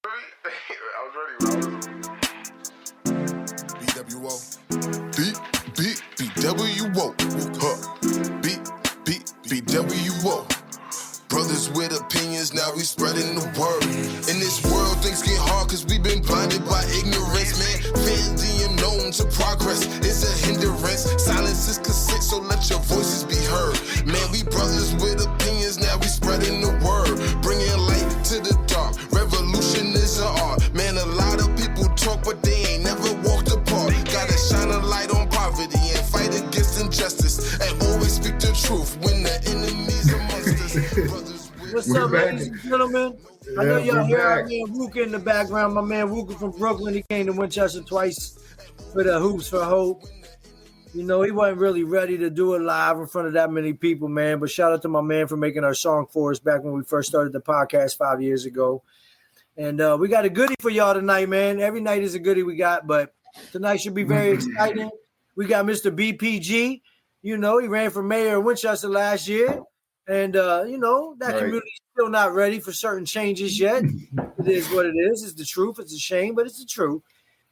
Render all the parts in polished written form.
I was ready. B.W.O. B.W.O. B.W.O. Brothers with opinions, now we spreading the word. In this world, things get hard cause we've been blinded by ignorance, man. Fans being known to progress is a hindrance. Silence is consent, so let your voices be heard. Man, we brothers with opinions, now we spreading the word. Bringing light to the dark, revolution is an art. Man, a lot of people talk, but they ain't never walked apart. Gotta shine a light on poverty and fight against injustice. And always speak the truth when the enemy's amongst us. What's up, ladies and gentlemen? I know y'all hear our man Ruka in the background. My man Ruka from Brooklyn. He came to Winchester twice for the Hoops for Hope. You know, he wasn't really ready to do it live in front of that many people, man. But shout out to my man for making our song for us back when we first started the podcast 5 years ago. And we got a goodie for y'all tonight, man. Every night is a goodie we got, but tonight should be very exciting. We got Mr. BPG. You know, he ran for mayor of Winchester last year. And, you know, that community is still not ready for certain changes yet. It is what it is. It's the truth. It's a shame, but it's the truth.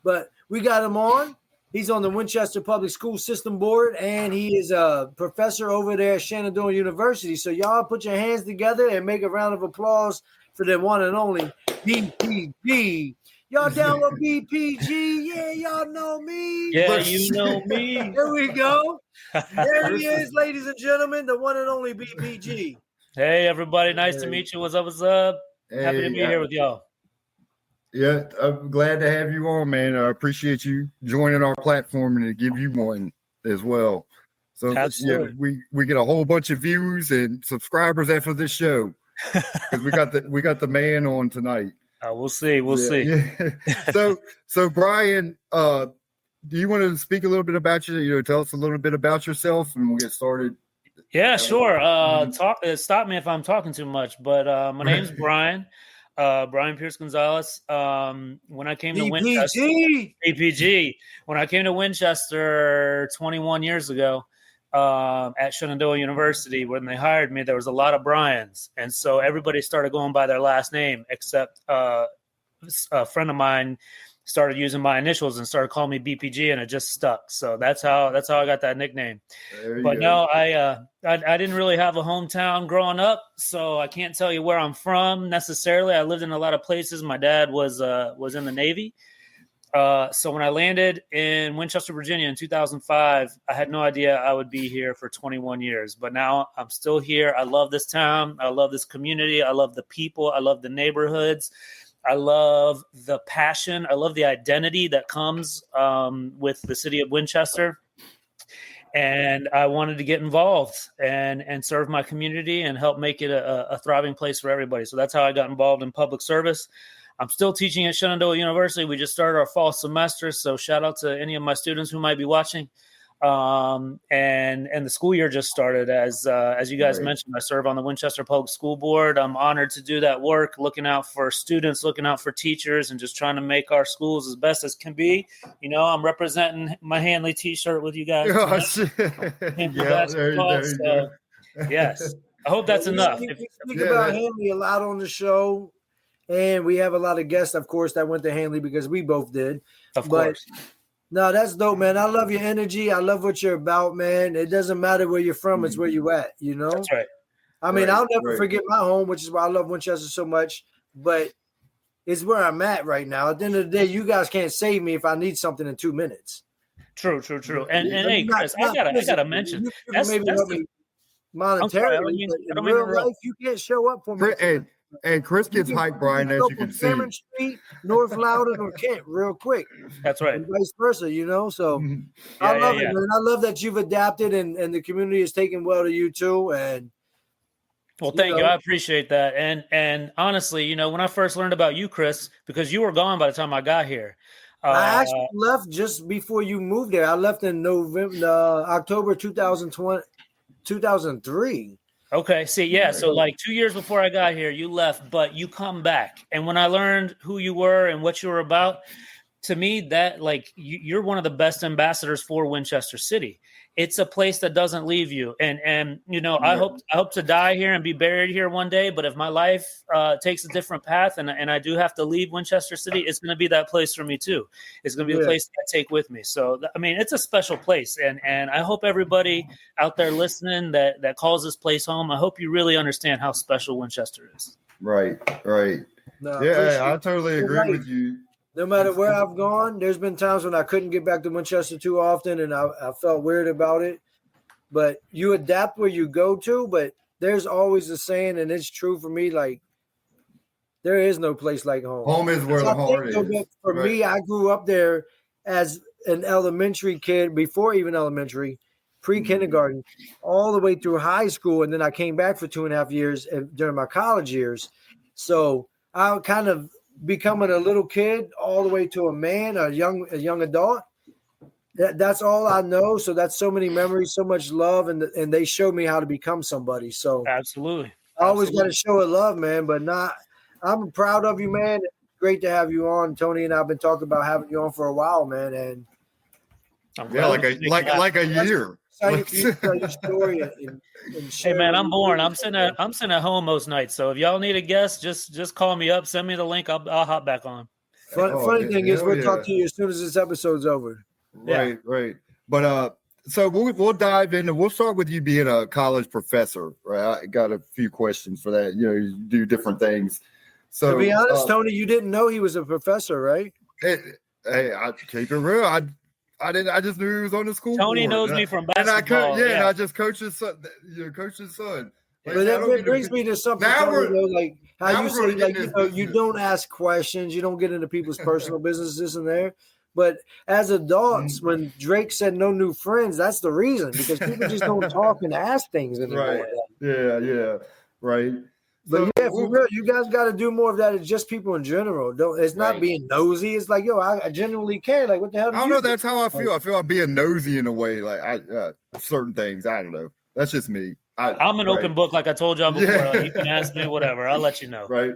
But we got him on. He's on the Winchester Public School System Board, and he is a professor over there at Shenandoah University. So y'all put your hands together and make a round of applause for the one and only BPG. Y'all down with BPG? Yeah, y'all know me. Yeah, you know me. There we go. There he is, ladies and gentlemen, the one and only BPG. Hey, everybody. Nice to meet you. What's up? What's up? Hey, Happy to be here with y'all. Yeah, I'm glad to have you on, man. I appreciate you joining our platform and to give you one as well. So yeah, we get a whole bunch of views and subscribers after this show because we got the man on tonight. We'll see. We'll see. Yeah. So Brian, do you want to speak a little bit about tell us a little bit about yourself and we'll get started? Yeah, sure. Stop me if I'm talking too much, but my name's Brian. Brian Pierce Gonzales. When I came to Winchester, BPG, when I came to Winchester 21 years ago at Shenandoah University, when they hired me, there was a lot of Brians. And so everybody started going by their last name, except a friend of mine started using my initials and started calling me BPG, and it just stuck. So that's how I got that nickname. But no, I didn't really have a hometown growing up, so I can't tell you where I'm from necessarily. I lived in a lot of places. My dad was in the Navy. So when I landed in Winchester, Virginia in 2005, I had no idea I would be here for 21 years. But now I'm still here. I love this town. I love this community. I love the people. I love the neighborhoods. I love the passion. I love the identity that comes with the city of Winchester. And I wanted to get involved and serve my community and help make it a thriving place for everybody. So that's how I got involved in public service. I'm still teaching at Shenandoah University. We just started our fall semester. So shout out to any of my students who might be watching. And the school year just started. As you guys mentioned, I serve on the Winchester Public School Board. I'm honored to do that work, looking out for students, looking out for teachers, and just trying to make our schools as best as can be. You know, I'm representing my Hanley T-shirt with you guys. Yes, I hope that's enough. We speak about Hanley a lot on the show, and we have a lot of guests, of course, that went to Hanley because we both did. Of course. No, that's dope, man. I love your energy. I love what you're about, man. It doesn't matter where you're from. It's where you at, you know? That's right. I mean, I'll never forget my home, which is why I love Winchester so much, but it's where I'm at right now. At the end of the day, you guys can't save me if I need something in 2 minutes. True. And hey, Chris, I gotta mention. That's help me monetarily. In real life, you can't show up for me. And Chris gets hyped, Brian, as you can see. Cameron Street, North Loudon, or Kent, real quick. That's right. And vice versa, you know. So I love it, man. I love that you've adapted, and the community is taking well to you too. And well, thank you. I appreciate that. And honestly, you know, when I first learned about you, Chris, because you were gone by the time I got here. I actually left just before you moved there. I left in October 2003. Okay. See, yeah. So like 2 years before I got here, you left, but you come back. And when I learned who you were and what you were about, to me, that like you're one of the best ambassadors for Winchester City. It's a place that doesn't leave you. And you know, I hope to die here and be buried here one day. But if my life takes a different path and I do have to leave Winchester City, it's going to be that place for me too. It's going to be a place that I take with me. So, I mean, it's a special place. And I hope everybody out there listening that calls this place home, I hope you really understand how special Winchester is. Right. No, I totally agree with you. No matter where I've gone, there's been times when I couldn't get back to Winchester too often, and I felt weird about it. But you adapt where you go to, but there's always a saying, and it's true for me, like, there is no place like home. Home is where the heart is. For me, I grew up there as an elementary kid, before even elementary, pre-kindergarten, all the way through high school, and then I came back for 2.5 years during my college years. So I kind of becoming a little kid all the way to a man, a young adult. That's all I know. So that's so many memories, so much love, and they showed me how to become somebody. So absolutely, I always got to show a love, man. But I'm proud of you, man. Great to have you on. Tony and I've been talking about having you on for a while, man. And like a year. Story and hey man, I'm bored. I'm sitting at home most nights. So if y'all need a guest, just call me up, send me the link. I'll hop back on. Funny thing is, we'll talk to you as soon as this episode's over. Right. But so we'll dive into. We'll start with you being a college professor. Right. I got a few questions for that. You know, you do different things. So to be honest, Tony, you didn't know he was a professor, right? Hey, I keep it real. I didn't. I just knew he was on the school. Tony board. knows me from basketball. And I just coach his son. Coach his son. Like, but that brings me to something. Like how you say, like you don't ask questions, you don't get into people's personal business, this and there. But as adults, when Drake said no new friends, that's the reason, because people just don't talk and ask things anymore. Right. Yeah. Right. But for real, you guys got to do more of that. It's just people in general. It's not being nosy. It's like, yo, I genuinely care. Like, what the hell? I don't know. That's how I feel. I feel like being nosy in a way. Like certain things. I don't know. That's just me. I'm an open book, like I told y'all before. Like, you can ask me whatever. I'll let you know. Right.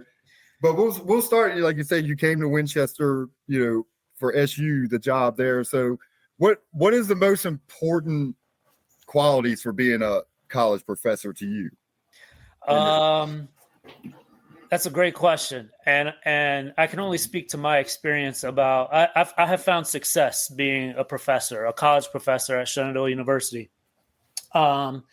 But we'll start. Like you said, you came to Winchester, you know, for SU, the job there. So what is the most important qualities for being a college professor to you? That's a great question. And I can only speak to my experience about, I have found success being a professor, a college professor at Shenandoah University. And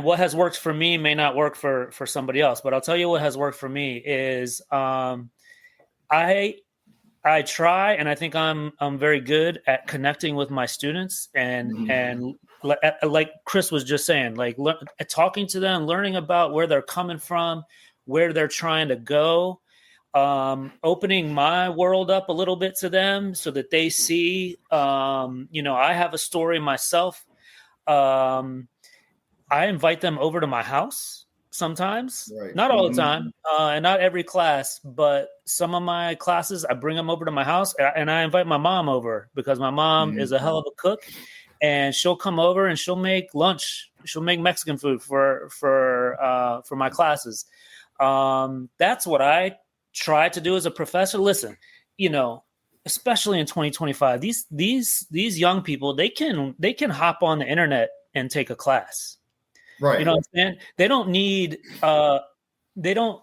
what has worked for me may not work for somebody else, but I'll tell you what has worked for me is, I try, and I think I'm very good at connecting with my students and like Chris was just saying, like talking to them, learning about where they're coming from, where they're trying to go, opening my world up a little bit to them so that they see, I have a story myself. I invite them over to my house sometimes, not all the time, and not every class, but some of my classes, I bring them over to my house, and I invite my mom over because my mom is a hell of a cook, and she'll come over and she'll make lunch. She'll make Mexican food for my classes. That's what I try to do as a professor. Listen, especially in 2025, these young people, they can hop on the internet and take a class. Right. You know what I'm saying? They don't need, I don't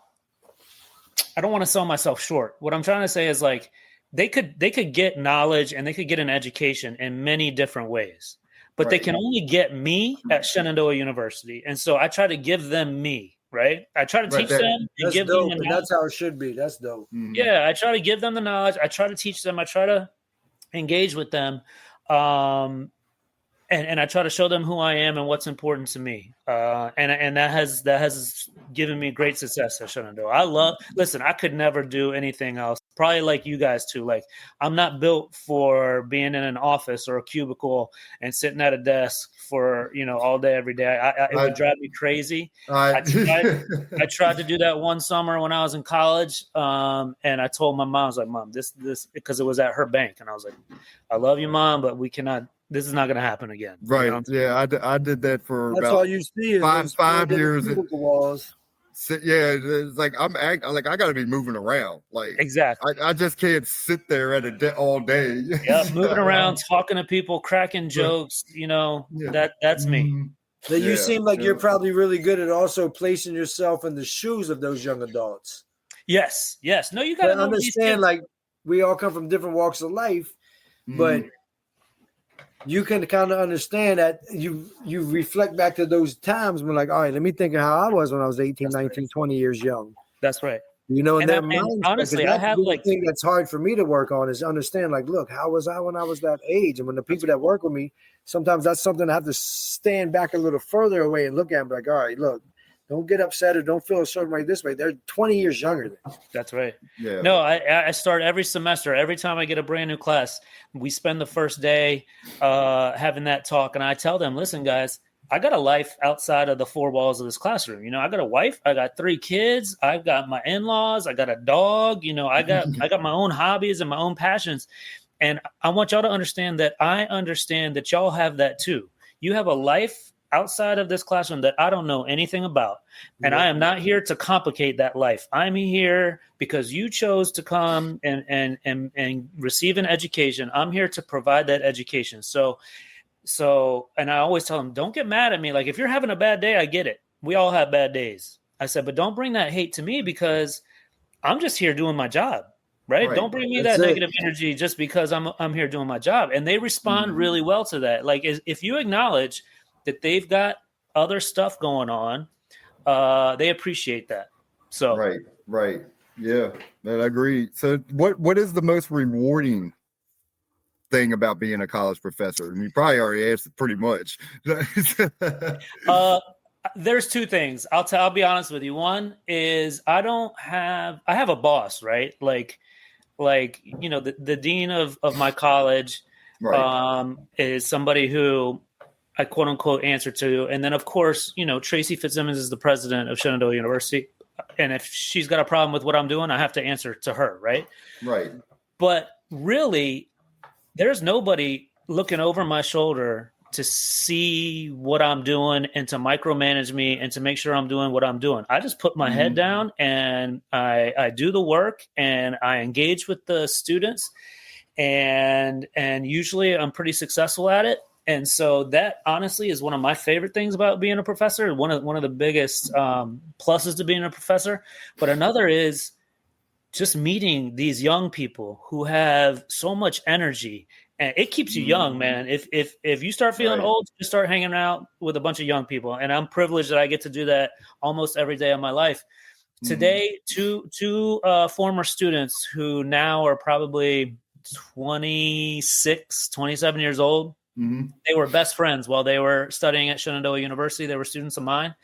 want to sell myself short. What I'm trying to say is like, they could get knowledge and they could get an education in many different ways, but they can only get me at Shenandoah University. And so I try to give them me, right? I try to teach them and give them the knowledge. That's how it should be. That's dope. Mm-hmm. Yeah. I try to give them the knowledge. I try to teach them. I try to engage with them. And I try to show them who I am and what's important to me. And that has given me great success at Shenandoah. Listen, I could never do anything else. Probably like you guys too. Like, I'm not built for being in an office or a cubicle and sitting at a desk for, all day, every day. It would drive me crazy. I tried to do that one summer when I was in college. And I told my mom, I was like, Mom, this, because it was at her bank. And I was like, I love you, Mom, but this is not going to happen again. Right. Yeah. I did that for That's about all you see is five years. sit. Yeah, it's like I got to be moving around. Like exactly, I just can't sit there at all day. Yeah, moving around, talking to people, cracking jokes. That's me. But you seem like you're probably really good at also placing yourself in the shoes of those young adults. Yes. No, you got to understand. Like we all come from different walks of life, but you can kind of understand that you reflect back to those times when like, all right, let me think of how I was when I was 18, 19, 20 years young. That's right. And honestly, I have the thing that's hard for me to work on is understand, like, look, how was I when I was that age? And when the people that work with me, sometimes that's something I have to stand back a little further away and look at and be like, all right, look, don't get upset or don't feel a certain way this way. They're 20 years younger than me. That's right. Yeah. No, I start every semester. Every time I get a brand new class, we spend the first day having that talk. And I tell them, listen, guys, I got a life outside of the four walls of this classroom. I got a wife. I got 3 kids. I've got my in-laws. I got a dog. I got my own hobbies and my own passions. And I want y'all to understand that I understand that y'all have that too. You have a life outside of this classroom that I don't know anything about. And I am not here to complicate that life. I'm here because you chose to come and receive an education. I'm here to provide that education. So, and I always tell them, don't get mad at me. Like, if you're having a bad day, I get it. We all have bad days. I said, but don't bring that hate to me because I'm just here doing my job. Right? Don't bring me that negative energy just because I'm here doing my job. And they respond really well to that. Like, if you acknowledge that they've got other stuff going on, they appreciate that. So right. Yeah, I agree. So what is the most rewarding thing about being a college professor? And you probably already answered pretty much. There's 2 things. I'll be honest with you. One is I have a boss, right? Like the dean of my college is somebody who I quote unquote answer to. And then of course, Tracy Fitzsimmons is the president of Shenandoah University. And if she's got a problem with what I'm doing, I have to answer to her. Right. But really, there's nobody looking over my shoulder to see what I'm doing and to micromanage me and to make sure I'm doing what I'm doing. I just put my head down and I do the work and I engage with the students and usually I'm pretty successful at it. And so that honestly is one of my favorite things about being a professor. One of the biggest pluses to being a professor. But another is just meeting these young people who have so much energy, and it keeps you young, man. If you start feeling old, you start hanging out with a bunch of young people. And I'm privileged that I get to do that almost every day of my life. Today, two former students who now are probably 26, 27 years old. They were best friends while they were studying at Shenandoah University. They were students of mine.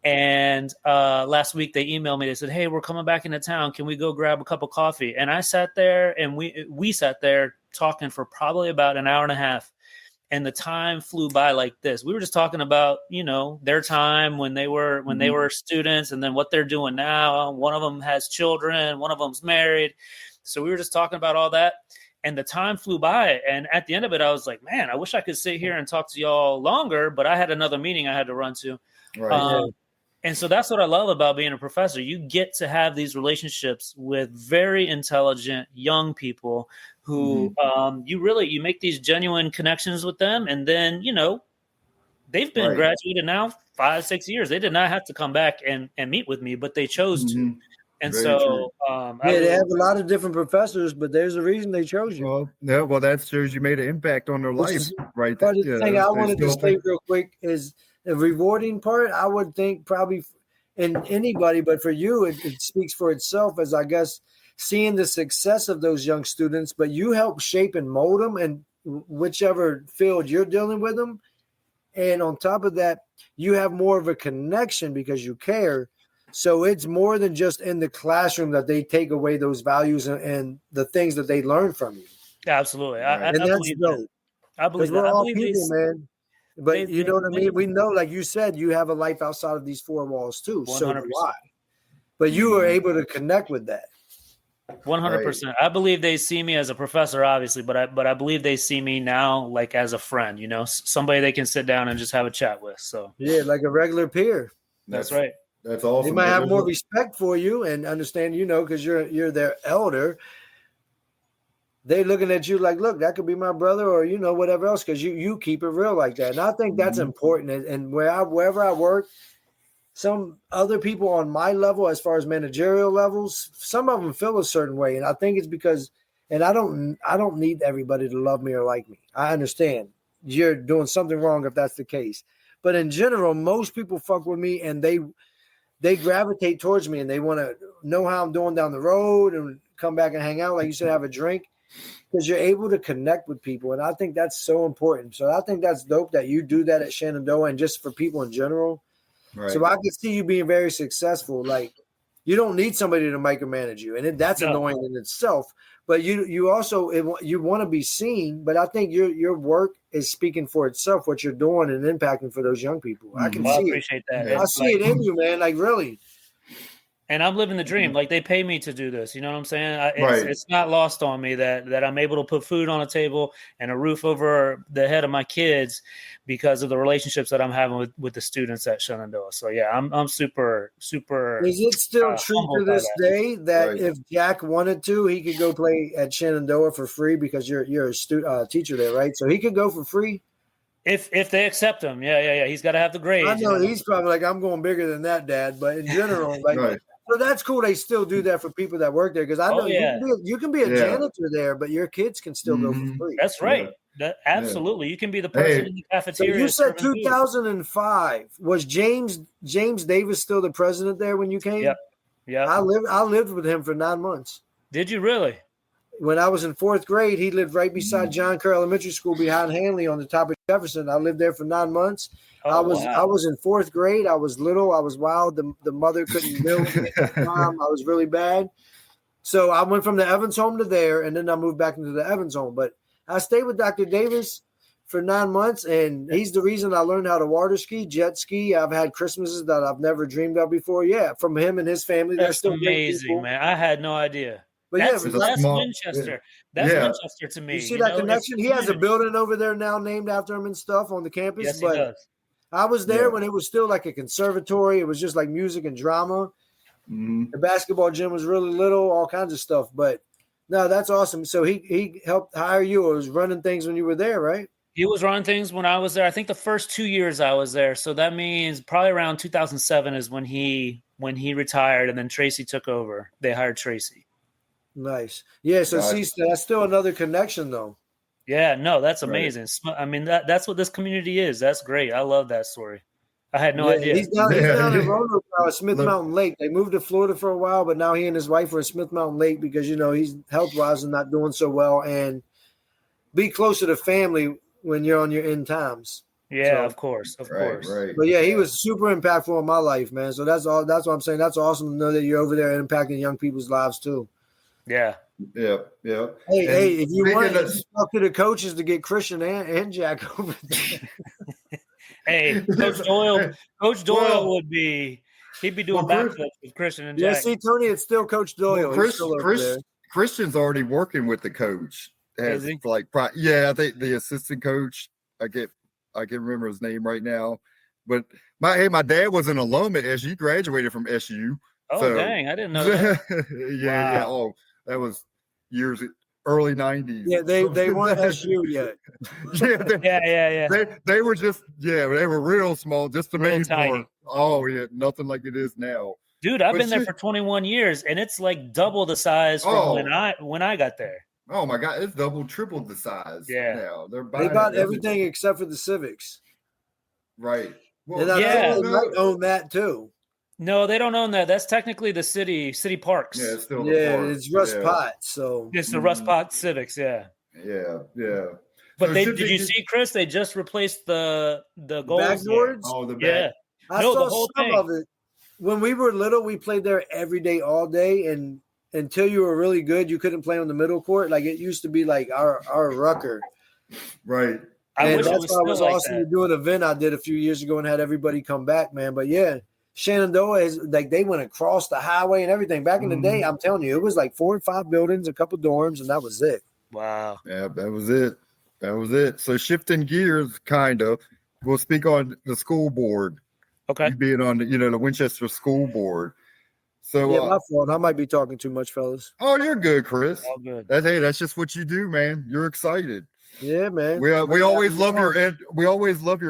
And last week they emailed me. They said, hey, we're coming back into town. Can we go grab a cup of coffee? And I sat there and we sat there talking for probably about an hour and a half. And the time flew by like this. We were just talking about, their time when they were students and then what they're doing now. One of them has children. One of them's married. So we were just talking about all that. And the time flew by. And at the end of it, I was like, man, I wish I could sit here and talk to y'all longer. But I had another meeting I had to run to. And so that's what I love about being a professor. You get to have these relationships with very intelligent young people who you make these genuine connections with them. And then, they've been graduated now 5-6 years. They did not have to come back and meet with me, but they chose to. And very so, they have a lot of different professors, but there's a reason they chose you. Well, that shows you made an impact on their life, right? But the thing I wanted to say real quick is the rewarding part. I would think probably in anybody, but for you, it speaks for itself as I guess seeing the success of those young students, but you help shape and mold them in whichever field you're dealing with them. And on top of that, you have more of a connection because you care. So it's more than just in the classroom that they take away those values and the things that they learn from you. Absolutely. And that's dope. I believe we're all people, man. But you know what I mean? We know, like you said, you have a life outside of these 4 walls too. 100%. So do I. But you were able to connect with that. 100%. I believe they see me as a professor, obviously, but I believe they see me now like as a friend, somebody they can sit down and just have a chat with. So yeah, like a regular peer. That's right. That's awesome. They might have more respect for you and understand, because you're their elder. They're looking at you like, look, that could be my brother, or whatever else, because you keep it real like that. And I think that's important. And wherever I work, some other people on my level, as far as managerial levels, some of them feel a certain way, and I think it's because, and I don't need everybody to love me or like me. I understand you're doing something wrong if that's the case, but in general, most people fuck with me, and they gravitate towards me, and they want to know how I'm doing down the road and come back and hang out, like you said, have a drink. Because you're able to connect with people. And I think that's so important. So I think that's dope that you do that at Shenandoah and just for people in general. Right. So I can see you being very successful. Like, you don't need somebody to micromanage you. And that's annoying in itself. But you also you want to be seen. But I think your work is speaking for itself, what you're doing and impacting for those young people. I can see I appreciate that. I see it in you, man. Like, really. And I'm living the dream. Like, they pay me to do this. You know what I'm saying? It's not lost on me that I'm able to put food on a table and a roof over the head of my kids because of the relationships that I'm having with the students at Shenandoah. So yeah, I'm super, super. Is it still true to this day that if Jack wanted to, he could go play at Shenandoah for free because you're a teacher there, right? So he could go for free? If they accept him, yeah. He's got to have the grades. I know he's probably like, I'm going bigger than that, Dad. But in general, like. So that's cool. They still do that for people that work there because I know you can be a janitor there, but your kids can still go for free. That's right. Absolutely. You can be the person in the cafeteria. So you said 2005. Was James Davis still the president there when you came? Yeah. I lived with him for 9 months. Did you really? When I was in 4th grade, he lived right beside John Kerr Elementary School behind Hanley on the top of Jefferson. I lived there for 9 months. I was in 4th grade. I was little. I was wild. The mother couldn't milk me at the time. I was really bad. So I went from the Evans home to there, and then I moved back into the Evans home. But I stayed with Dr. Davis for 9 months, and he's the reason I learned how to water ski, jet ski. I've had Christmases that I've never dreamed of before. Yeah, from him and his family. That's amazing, man. I had no idea. But that's Winchester. That's Winchester to me. You see that connection? He has a building over there now named after him and stuff on the campus. Yes, he does. I was there when it was still like a conservatory. It was just like music and drama. The basketball gym was really little, all kinds of stuff. But no, that's awesome. So he helped hire you or was running things when you were there, right? He was running things when I was there. I think the first 2 years I was there. So that means probably around 2007 is when he retired, and then Tracy took over. They hired Tracy. Nice. Yeah, so that's still another connection, though. Yeah, no, that's amazing. Right. I mean, that's what this community is. That's great. I love that story. I had no idea. He's down in Roanoke now at Smith Mountain Lake. They moved to Florida for a while, but now he and his wife are at Smith Mountain Lake because, he's health-wise and not doing so well. And be closer to family when you're on your end times. Yeah, of course. Right. But yeah, he was super impactful in my life, man. So that's all. That's what I'm saying. That's awesome to know that you're over there impacting young people's lives too. Yeah. Yeah. Hey, if you want to talk to the coaches to get Christian and Jack over there. Hey, Coach Doyle he'd be doing backflips with Christian and Jack. Yeah, see, Tony, it's still Coach Doyle. Christian's already working with the coach. I think the assistant coach. I can't remember his name right now, but my dad was an alum at SU, graduated from SU. Oh, so, dang, I didn't know that. Yeah. Oh, that was years early 90s. Yeah, they weren't SU yet. They were just they were real small, just the main part. Oh yeah, nothing like it is now. Dude, I've been there for 21 years, and it's like double the size from when I got there. Oh my God, it's tripled the size. Yeah, now they bought everything except for the Civics. Right. Well, and I think they might own that too. No, they don't own that. That's technically the city parks. Yeah, it's still it's Russ Pot. So it's the Russ Pot Civics. Yeah. But did you see, Chris? They just replaced the goals. Backboards. Oh, the back. Yeah. I saw some of it. When we were little, we played there every day, all day, and until you were really good, you couldn't play on the middle court. Like it used to be like our rucker. Right. And that's why it was awesome to do an event I did a few years ago and had everybody come back, man. But yeah, Shenandoah is like they went across the highway and everything. Back in the day, I'm telling you, it was like 4 or 5 buildings, a couple dorms, and that was it. Wow. Yeah, that was it. So shifting gears, kind of, we'll speak on the school board. Okay. You being on the Winchester School Board. So yeah, my fault. I might be talking too much, fellas. Oh, you're good, Chris. All good. That's just what you do, man. You're excited. Yeah, man. We always love your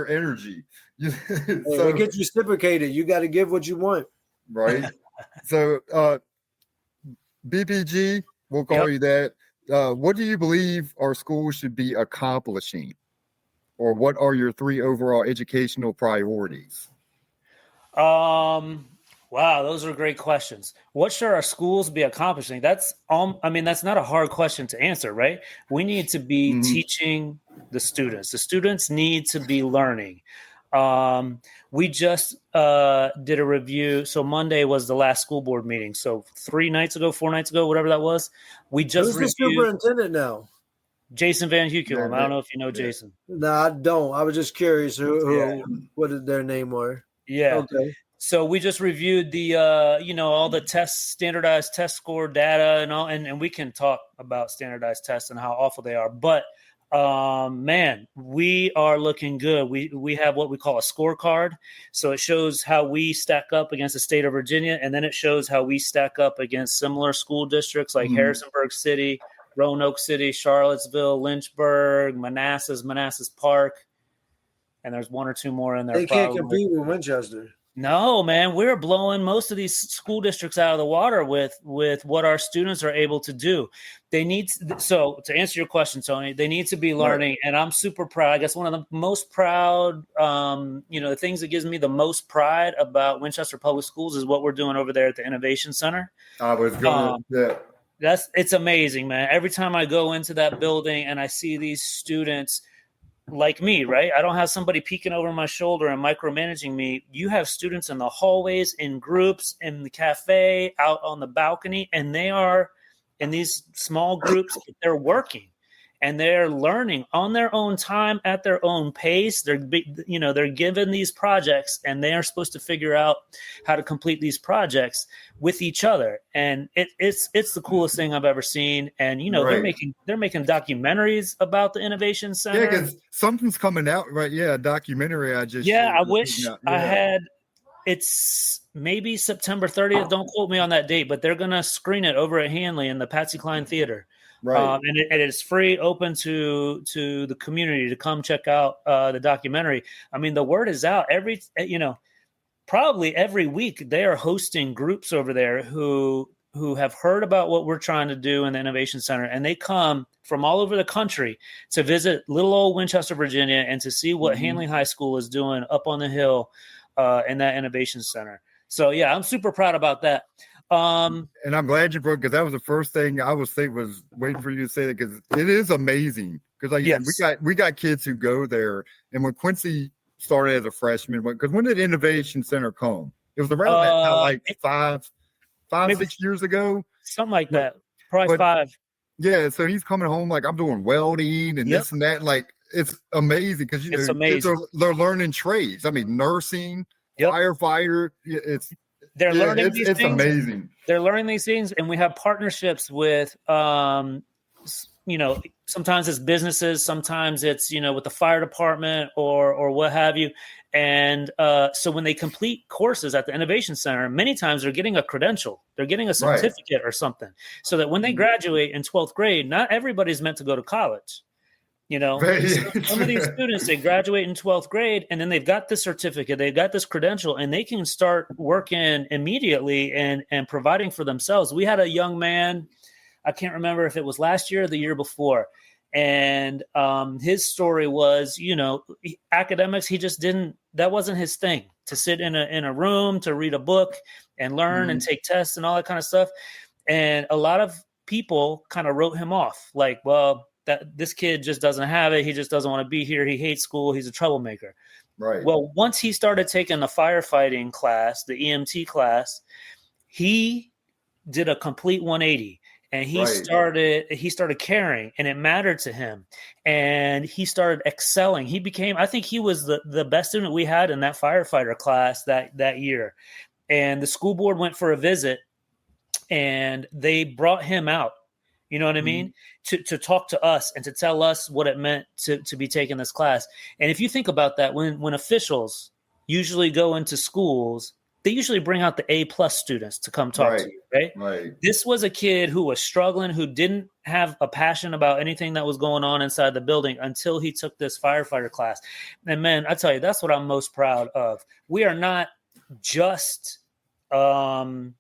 energy. So, it gets reciprocated. You got to give what you want. Right. So BPG, we'll call you that. What do you believe our schools should be accomplishing? Or what are your 3 overall educational priorities? Wow, those are great questions. What should our schools be accomplishing? That's that's not a hard question to answer, right? We need to be teaching the students. The students need to be learning. We just did a review. So Monday was the last school board meeting. So 4 nights ago, whatever that was, we just Who's the superintendent now? Jason Van Huculum. I don't know if you know Jason. No, I don't. I was just curious what their name were. Yeah. Okay. So we just reviewed the all the standardized test score data and all, and we can talk about standardized tests and how awful they are. But man, we are looking good. We have what we call a scorecard. So it shows how we stack up against the state of Virginia, and then it shows how we stack up against similar school districts like Harrisonburg City, Roanoke City, Charlottesville, Lynchburg, Manassas Park, and there's 1 or 2 more in there. They can't compete with Winchester. No, man, we're blowing most of these school districts out of the water with what our students are able to do. They need so to answer your question, Tony, they need to be learning, and I'm super proud. I guess one of the most proud, the things that gives me the most pride about Winchester Public Schools is what we're doing over there at the Innovation Center. I was going it's amazing, man. Every time I go into that building and I see these students like me, right? I don't have somebody peeking over my shoulder and micromanaging me. You have students in the hallways, in groups, in the cafe, out on the balcony, and they are in these small groups. They're working and they're learning on their own time at their own pace. They're given these projects and they are supposed to figure out how to complete these projects with each other. And it's the coolest thing I've ever seen. And, they're making documentaries about the Innovation Center. Yeah, because something's coming out, right? Yeah, a documentary I wish I had. It's maybe September 30th. Don't quote me on that date, but they're going to screen it over at Hanley in the Patsy Cline Theater. Right. And it is free, open to the community to come check out the documentary. I mean, the word is out. Probably every week they are hosting groups over there who have heard about what we're trying to do in the Innovation Center, and they come from all over the country to visit little old Winchester, Virginia, and to see what Hanley High School is doing up on the hill in that Innovation Center. So yeah, I'm super proud about that. And I'm glad you broke, because that was the first thing I was waiting for you to say that, because it is amazing. Because we got kids who go there, and when Quincy started as a freshman, because when did Innovation Center come? It was around that time, like 6 years ago, something like that. Probably 5. Yeah, so he's coming home like, I'm doing welding and this and that. Like, it's amazing because kids they're learning trades. I mean, nursing, firefighter. They're learning these things. It's amazing. They're learning these things, and we have partnerships with, sometimes it's businesses, sometimes it's, with the fire department or what have you. And so when they complete courses at the Innovation Center, many times they're getting a credential. They're getting a certificate or something, so that when they graduate in 12th grade, not everybody's meant to go to college. Some of these students, they graduate in 12th grade and then they've got this certificate, they've got this credential, and they can start working immediately and providing for themselves. We had a young man, I can't remember if it was last year or the year before, and his story was, academics, he just that wasn't his thing, to sit in a room, to read a book and learn and take tests and all that kind of stuff. And a lot of people kind of wrote him off, like, well, that this kid just doesn't have it. He just doesn't want to be here. He hates school. He's a troublemaker. Right. Well, once he started taking the firefighting class, the EMT class, he did a complete 180, and he started caring, and it mattered to him, and he started excelling. He became, I think he was the best student we had in that firefighter class that year. And the school board went for a visit, and they brought him out. You know what I mean? To talk to us and to tell us what it meant to be taking this class. And if you think about that, when officials usually go into schools, they usually bring out the A+ students to come talk to you, right? Right. This was a kid who was struggling, who didn't have a passion about anything that was going on inside the building until he took this firefighter class. And man, I tell you, that's what I'm most proud of. We are not just meeting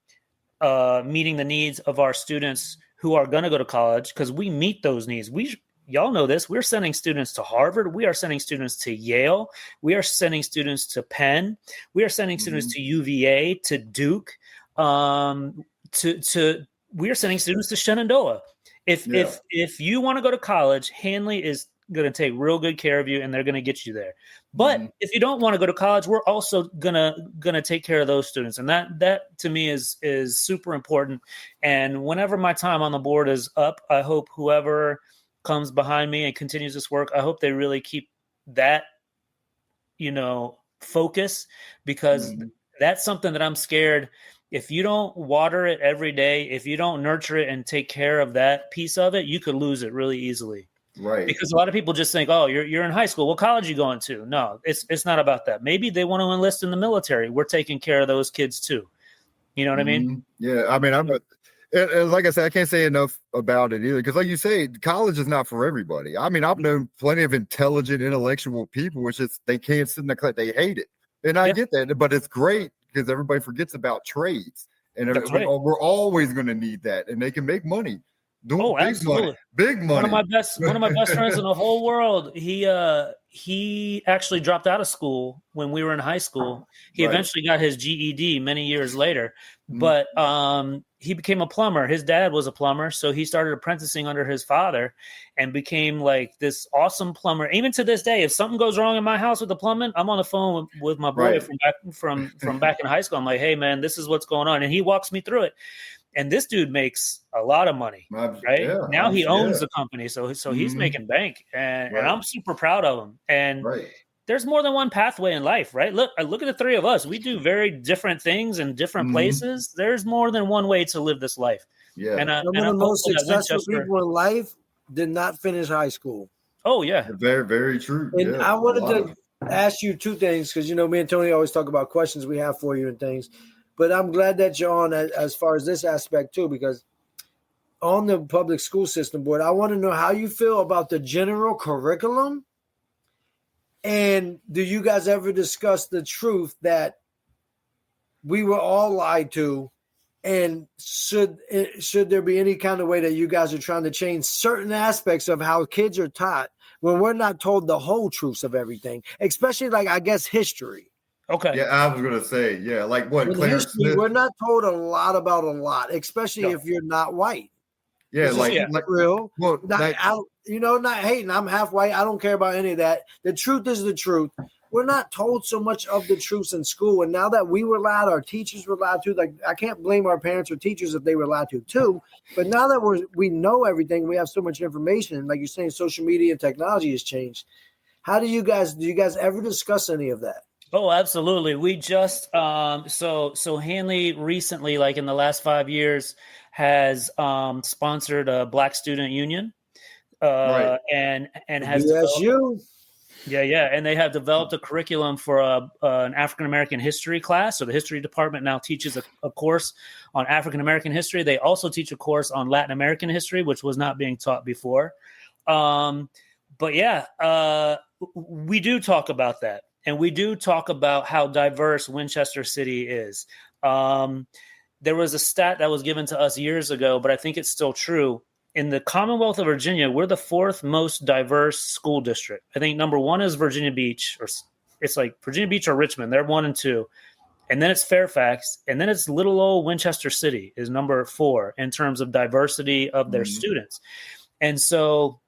the needs of our students who are going to go to college, because we meet those needs. Y'all know this. We're sending students to Harvard. We are sending students to Yale. We are sending students to Penn. We are sending students to UVA, to Duke. We are sending students to Shenandoah. If you want to go to college, Hanley is going to take real good care of you, and they're going to get you there. But if you don't want to go to college, we're also gonna take care of those students, and that to me is super important. And whenever my time on the board is up, I hope whoever comes behind me and continues this work, I hope they really keep that, focus, because that's something that I'm scared. If you don't water it every day, if you don't nurture it and take care of that piece of it, you could lose it really easily. Right. Because a lot of people just think, oh, you're in high school. What college are you going to? No, it's not about that. Maybe they want to enlist in the military. We're taking care of those kids too. You know what I mean? Yeah. I mean, like I said, I can't say enough about it either. Because like you say, college is not for everybody. I mean, I've known plenty of intelligent, intellectual people, which is they can't sit in the class. They hate it. And I get that, but it's great because everybody forgets about trades. And we're always going to need that. And they can make money. Big money. One of my best friends in the whole world. He actually dropped out of school when we were in high school. He eventually got his GED many years later, but he became a plumber. His dad was a plumber, so he started apprenticing under his father and became like this awesome plumber. Even to this day, if something goes wrong in my house with the plumbing, I'm on the phone with my boy from back in high school. I'm like, hey man, this is what's going on, and he walks me through it. And this dude makes a lot of money, right? Yeah, now he owns the company, so he's making bank, and I'm super proud of him. And there's more than one pathway in life, right? Look at the three of us. We do very different things in different places. There's more than one way to live this life. Yeah, and some of the most successful people in life did not finish high school. Oh yeah, very, very true. And I wanted to ask you two things because me and Tony always talk about questions we have for you and things. But I'm glad that you're on as far as this aspect too, because on the public school system board, I want to know how you feel about the general curriculum. And do you guys ever discuss the truth that we were all lied to? And should there be any kind of way that you guys are trying to change certain aspects of how kids are taught when we're not told the whole truths of everything, especially I guess history? Okay. Yeah, I was gonna say, like what Clarence Smith. We're not told a lot about a lot, especially if you're not white. Yeah, like real. Well, not hating. I'm half white. I don't care about any of that. The truth is the truth. We're not told so much of the truths in school, and now that we were allowed, our teachers were allowed to. Like, I can't blame our parents or teachers if they were allowed to too. But now that we know everything, we have so much information. Like you're saying, social media and technology has changed. Do you guys ever discuss any of that? Oh, absolutely. We just so Hanley recently, like in the last 5 years, has sponsored a Black Student Union, and has and they have developed a curriculum for an African American history class. So the history department now teaches a course on African American history. They also teach a course on Latin American history, which was not being taught before. But we do talk about that. And we do talk about how diverse Winchester City is. There was a stat that was given to us years ago, but I think it's still true. In the Commonwealth of Virginia, we're the fourth most diverse school district. I think number one is Virginia Beach, or it's like Virginia Beach or Richmond. They're 1 and 2. And then it's Fairfax. And then it's little old Winchester City is number 4 in terms of diversity of their students. And so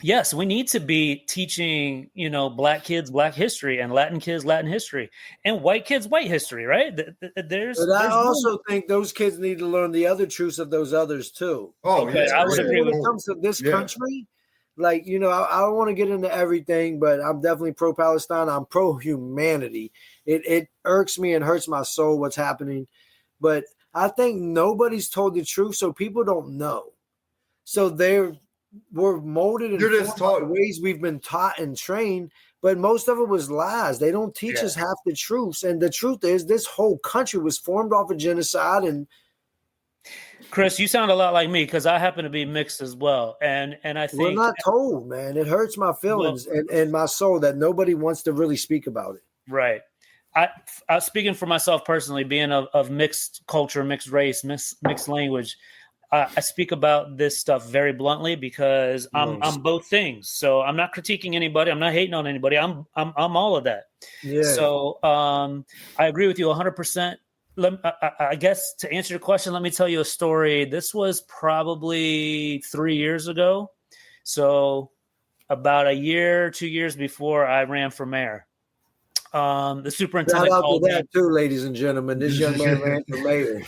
yes, we need to be teaching, Black kids Black history and Latin kids Latin history and white kids white history, right? I also think those kids need to learn the other truths of those others too. Oh, okay. I would agree. When it comes to this country, I don't want to get into everything, but I'm definitely pro-Palestine. I'm pro-humanity. It irks me and hurts my soul what's happening, but I think nobody's told the truth, so people don't know. So we're molded and taught the ways we've been taught and trained, but most of it was lies. They don't teach us half the truths. And the truth is this whole country was formed off of genocide. And Chris, you sound a lot like me because I happen to be mixed as well. And I think we're not told, man. It hurts my feelings and my soul that nobody wants to really speak about it. Right. I speaking for myself personally, being of mixed culture, mixed race, mixed language, I speak about this stuff very bluntly because I'm both things. So I'm not critiquing anybody. I'm not hating on anybody. I'm all of that. Yeah. So I agree with you 100%. I guess to answer your question, let me tell you a story. This was probably 3 years ago. So about a year, 2 years before I ran for mayor. The superintendent called me. That too, ladies and gentlemen. This young man ran for mayor.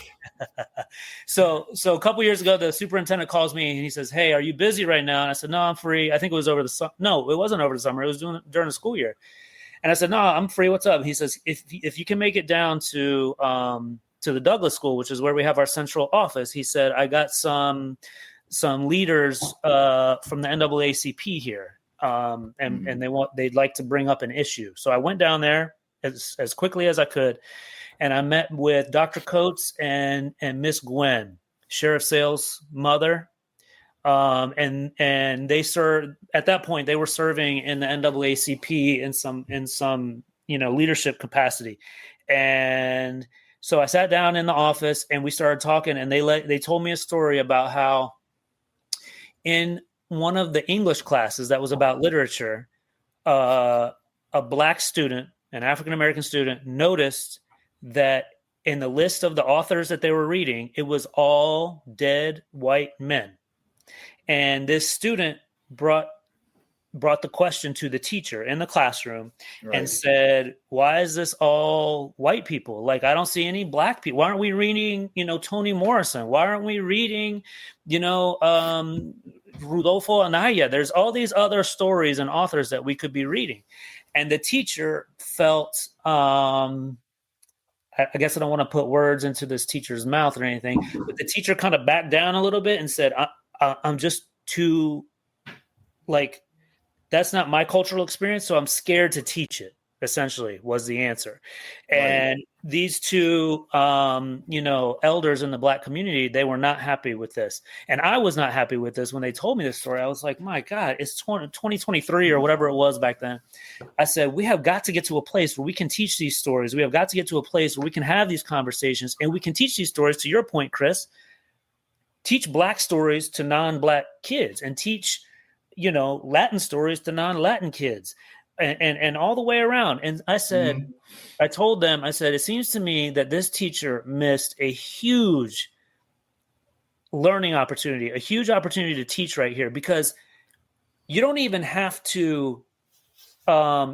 So a couple years ago, the superintendent calls me and he says, "Hey, are you busy right now?" And I said, "No, I'm free." I think it was over the summer. No, it wasn't over the summer. It was during the school year. And I said, "No, I'm free. What's up?" He says, "If you can make it down to the Douglas School, which is where we have our central office," he said, "I got some leaders from the NAACP here. And they'd like to bring up an issue." So I went down there as quickly as I could, and I met with Dr. Coates and Miss Gwen, Sheriff Sales' mother, and they served at that point. They were serving in the NAACP in some leadership capacity, and so I sat down in the office and we started talking, and they told me a story about how in one of the English classes that was about literature, a Black student, an African-American student, noticed that in the list of the authors that they were reading, it was all dead white men. And this student brought the question to the teacher in the classroom and said, "Why is this all white people? Like, I don't see any Black people. Why aren't we reading, Toni Morrison? Why aren't we reading, Rudolfo Anaya? There's all these other stories and authors that we could be reading." And the teacher felt, I guess I don't want to put words into this teacher's mouth or anything, but the teacher kind of backed down a little bit and said, I'm just too, that's not my cultural experience, so I'm scared to teach it, essentially, was the answer. And these two, elders in the Black community, they were not happy with this. And I was not happy with this when they told me this story. I was like, my God, it's 2023 or whatever it was back then. I said, we have got to get to a place where we can teach these stories. We have got to get to a place where we can have these conversations and we can teach these stories. To your point, Chris, teach Black stories to non-Black kids and teach, Latin stories to non-Latin kids. And all the way around. And I said, I told them, I said, it seems to me that this teacher missed a huge learning opportunity, a huge opportunity to teach right here, because you don't even have to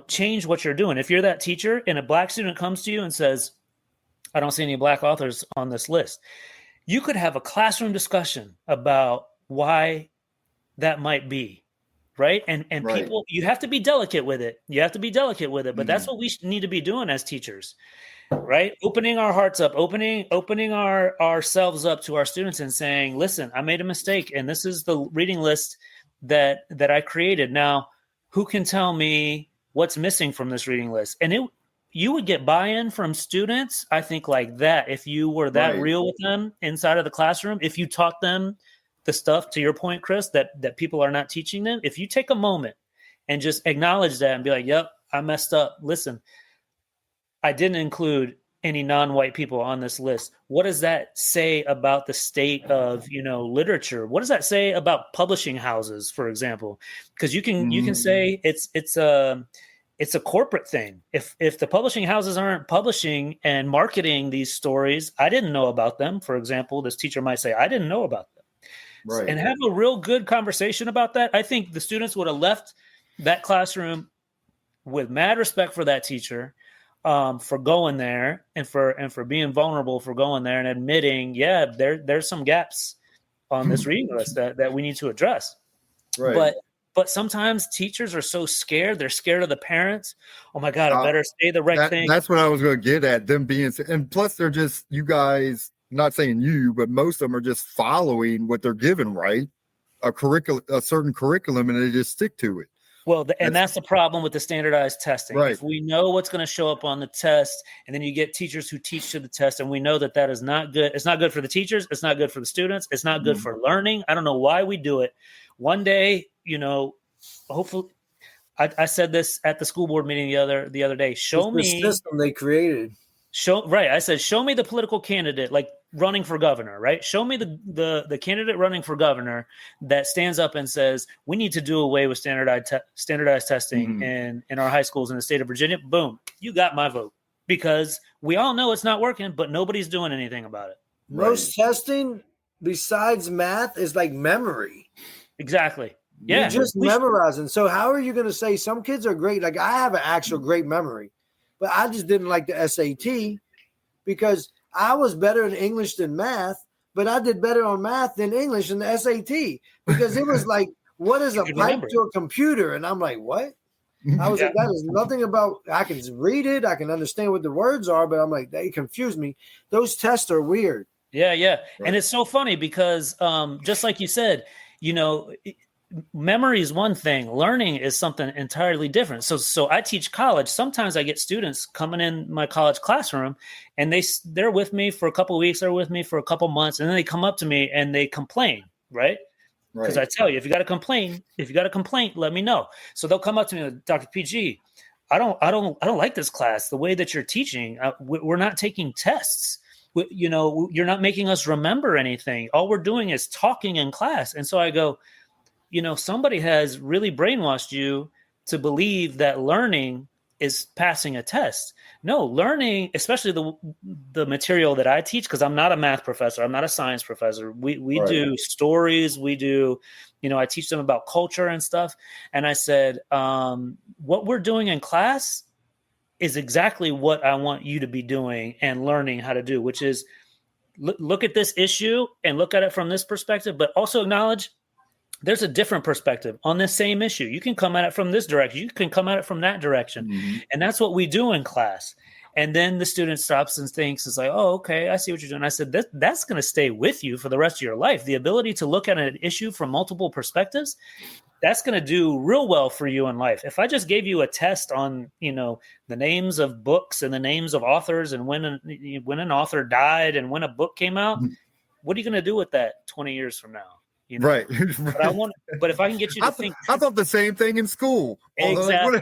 change what you're doing. If you're that teacher and a Black student comes to you and says, "I don't see any Black authors on this list," you could have a classroom discussion about why that might be. Right. And people, you have to be delicate with it. But that's what we need to be doing as teachers. Right. Opening our hearts up, opening ourselves up to our students and saying, "Listen, I made a mistake. And this is the reading list that I created. Now, who can tell me what's missing from this reading list?" And you would get buy-in from students, I think, like that, if you were that real with them inside of the classroom, if you taught them the stuff, to your point, Chris, that people are not teaching them. If you take a moment and just acknowledge that and be like, "Yep, I messed up. Listen, I didn't include any non-white people on this list. What does that say about the state of, literature? What does that say about publishing houses, for example?" Because you can say it's a corporate thing. If the publishing houses aren't publishing and marketing these stories, I didn't know about them. For example, this teacher might say, "I didn't know about them." Right. And have a real good conversation about that. I think the students would have left that classroom with mad respect for that teacher, for going there and for being vulnerable, for going there and admitting, there's some gaps on this reading list that we need to address. Right. But sometimes teachers are so scared. They're scared of the parents. "Oh my God, I better say the right thing." That's what I was going to get at, them being, and plus they're just, you guys, not saying you, but most of them are just following what they're given, right? A certain curriculum, and they just stick to it. Well, and that's the problem with the standardized testing. Right. If we know what's going to show up on the test, and then you get teachers who teach to the test, and we know that is not good. It's not good for the teachers. It's not good for the students. It's not good for learning. I don't know why we do it. One day, hopefully, I said this at the school board meeting the other day. Show me the system they created. I said, show me the political candidate, like running for governor, right? Show me the candidate running for governor that stands up and says, we need to do away with standardized testing in our high schools in the state of Virginia. Boom. You got my vote, because we all know it's not working, but nobody's doing anything about it. Most testing besides math is like memory. Exactly. Yeah. You're just memorizing. So how are you going to say some kids are great? Like I have an actual great memory, but I just didn't like the SAT because I was better in English than math, but I did better on math than English in the SAT because it was like, what is a pipe to a computer? And I'm like, what? I was like, that is nothing about, I can read it. I can understand what the words are, but I'm like, they confuse me. Those tests are weird. Yeah. Yeah. Right. And it's so funny because just like you said, memory is one thing. Learning is something entirely different. So I teach college. Sometimes I get students coming in my college classroom and they're with me for a couple of weeks. They're with me for a couple of months. And then they come up to me and they complain, right? Because I tell you, if you got a complaint, let me know. So they'll come up to me like, Dr. PG, I don't like this class. The way that you're teaching, we're not taking tests. You're not making us remember anything. All we're doing is talking in class. And so I go, somebody has really brainwashed you to believe that learning is passing a test. No, learning, especially the material that I teach, because I'm not a math professor, I'm not a science professor. We do stories, we do, I teach them about culture and stuff. And I said, what we're doing in class is exactly what I want you to be doing and learning how to do, which is look at this issue and look at it from this perspective, but also acknowledge there's a different perspective on this same issue. You can come at it from this direction. You can come at it from that direction. Mm-hmm. And that's what we do in class. And then the student stops and thinks, it's like, oh, okay, I see what you're doing. I said, that's going to stay with you for the rest of your life. The ability to look at an issue from multiple perspectives, that's going to do real well for you in life. If I just gave you a test on, the names of books and the names of authors and when an author died and when a book came out, what are you going to do with that 20 years from now? Right. But if I can get you to think, I thought the same thing in school. Exactly.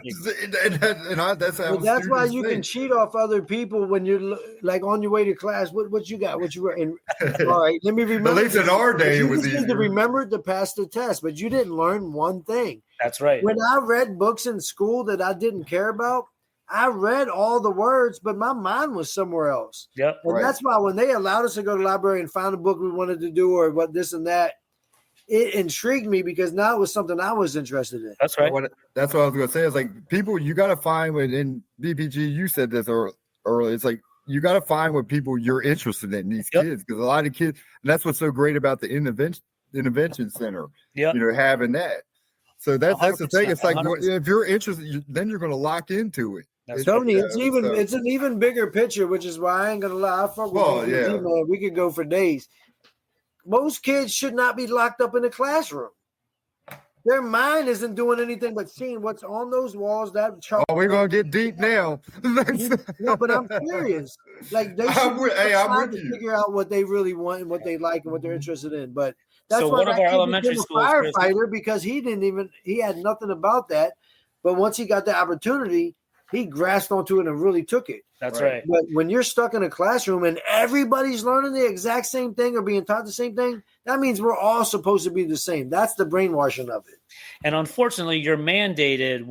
That's why you can cheat off other people when you're like on your way to class. What you got? What you were in? All right, let me remember. At least in our day, it was easy to remember to pass the test, but you didn't learn one thing. That's right. When I read books in school that I didn't care about, I read all the words, but my mind was somewhere else. Yep. And that's why when they allowed us to go to the library and find a book we wanted to do or what this and that, it intrigued me because now it was something I was interested in. That's right. That's what I was going to say. It's like people, you got to find in BPG, you said this earlier. It's like you got to find what people you're interested in these kids, because a lot of kids, and that's what's so great about the intervention center, having that. So that's the thing. It's like if you're interested, then you're going to lock into it. Tony, it's an even bigger picture, which is why I ain't going to lie. I fuck with you, man. We could go for days. Most kids should not be locked up in a classroom. Their mind isn't doing anything but seeing what's on those walls. That chalk. Oh, we're gonna get deep now. No, but I'm curious. Like they should figure out what they really want and what they like and what they're interested in. But that's why one of our elementary schools, firefighter, because he had nothing about that. But once he got the opportunity, he grasped onto it and really took it. That's right. But when you're stuck in a classroom and everybody's learning the exact same thing or being taught the same thing, that means we're all supposed to be the same. That's the brainwashing of it. And unfortunately, you're mandated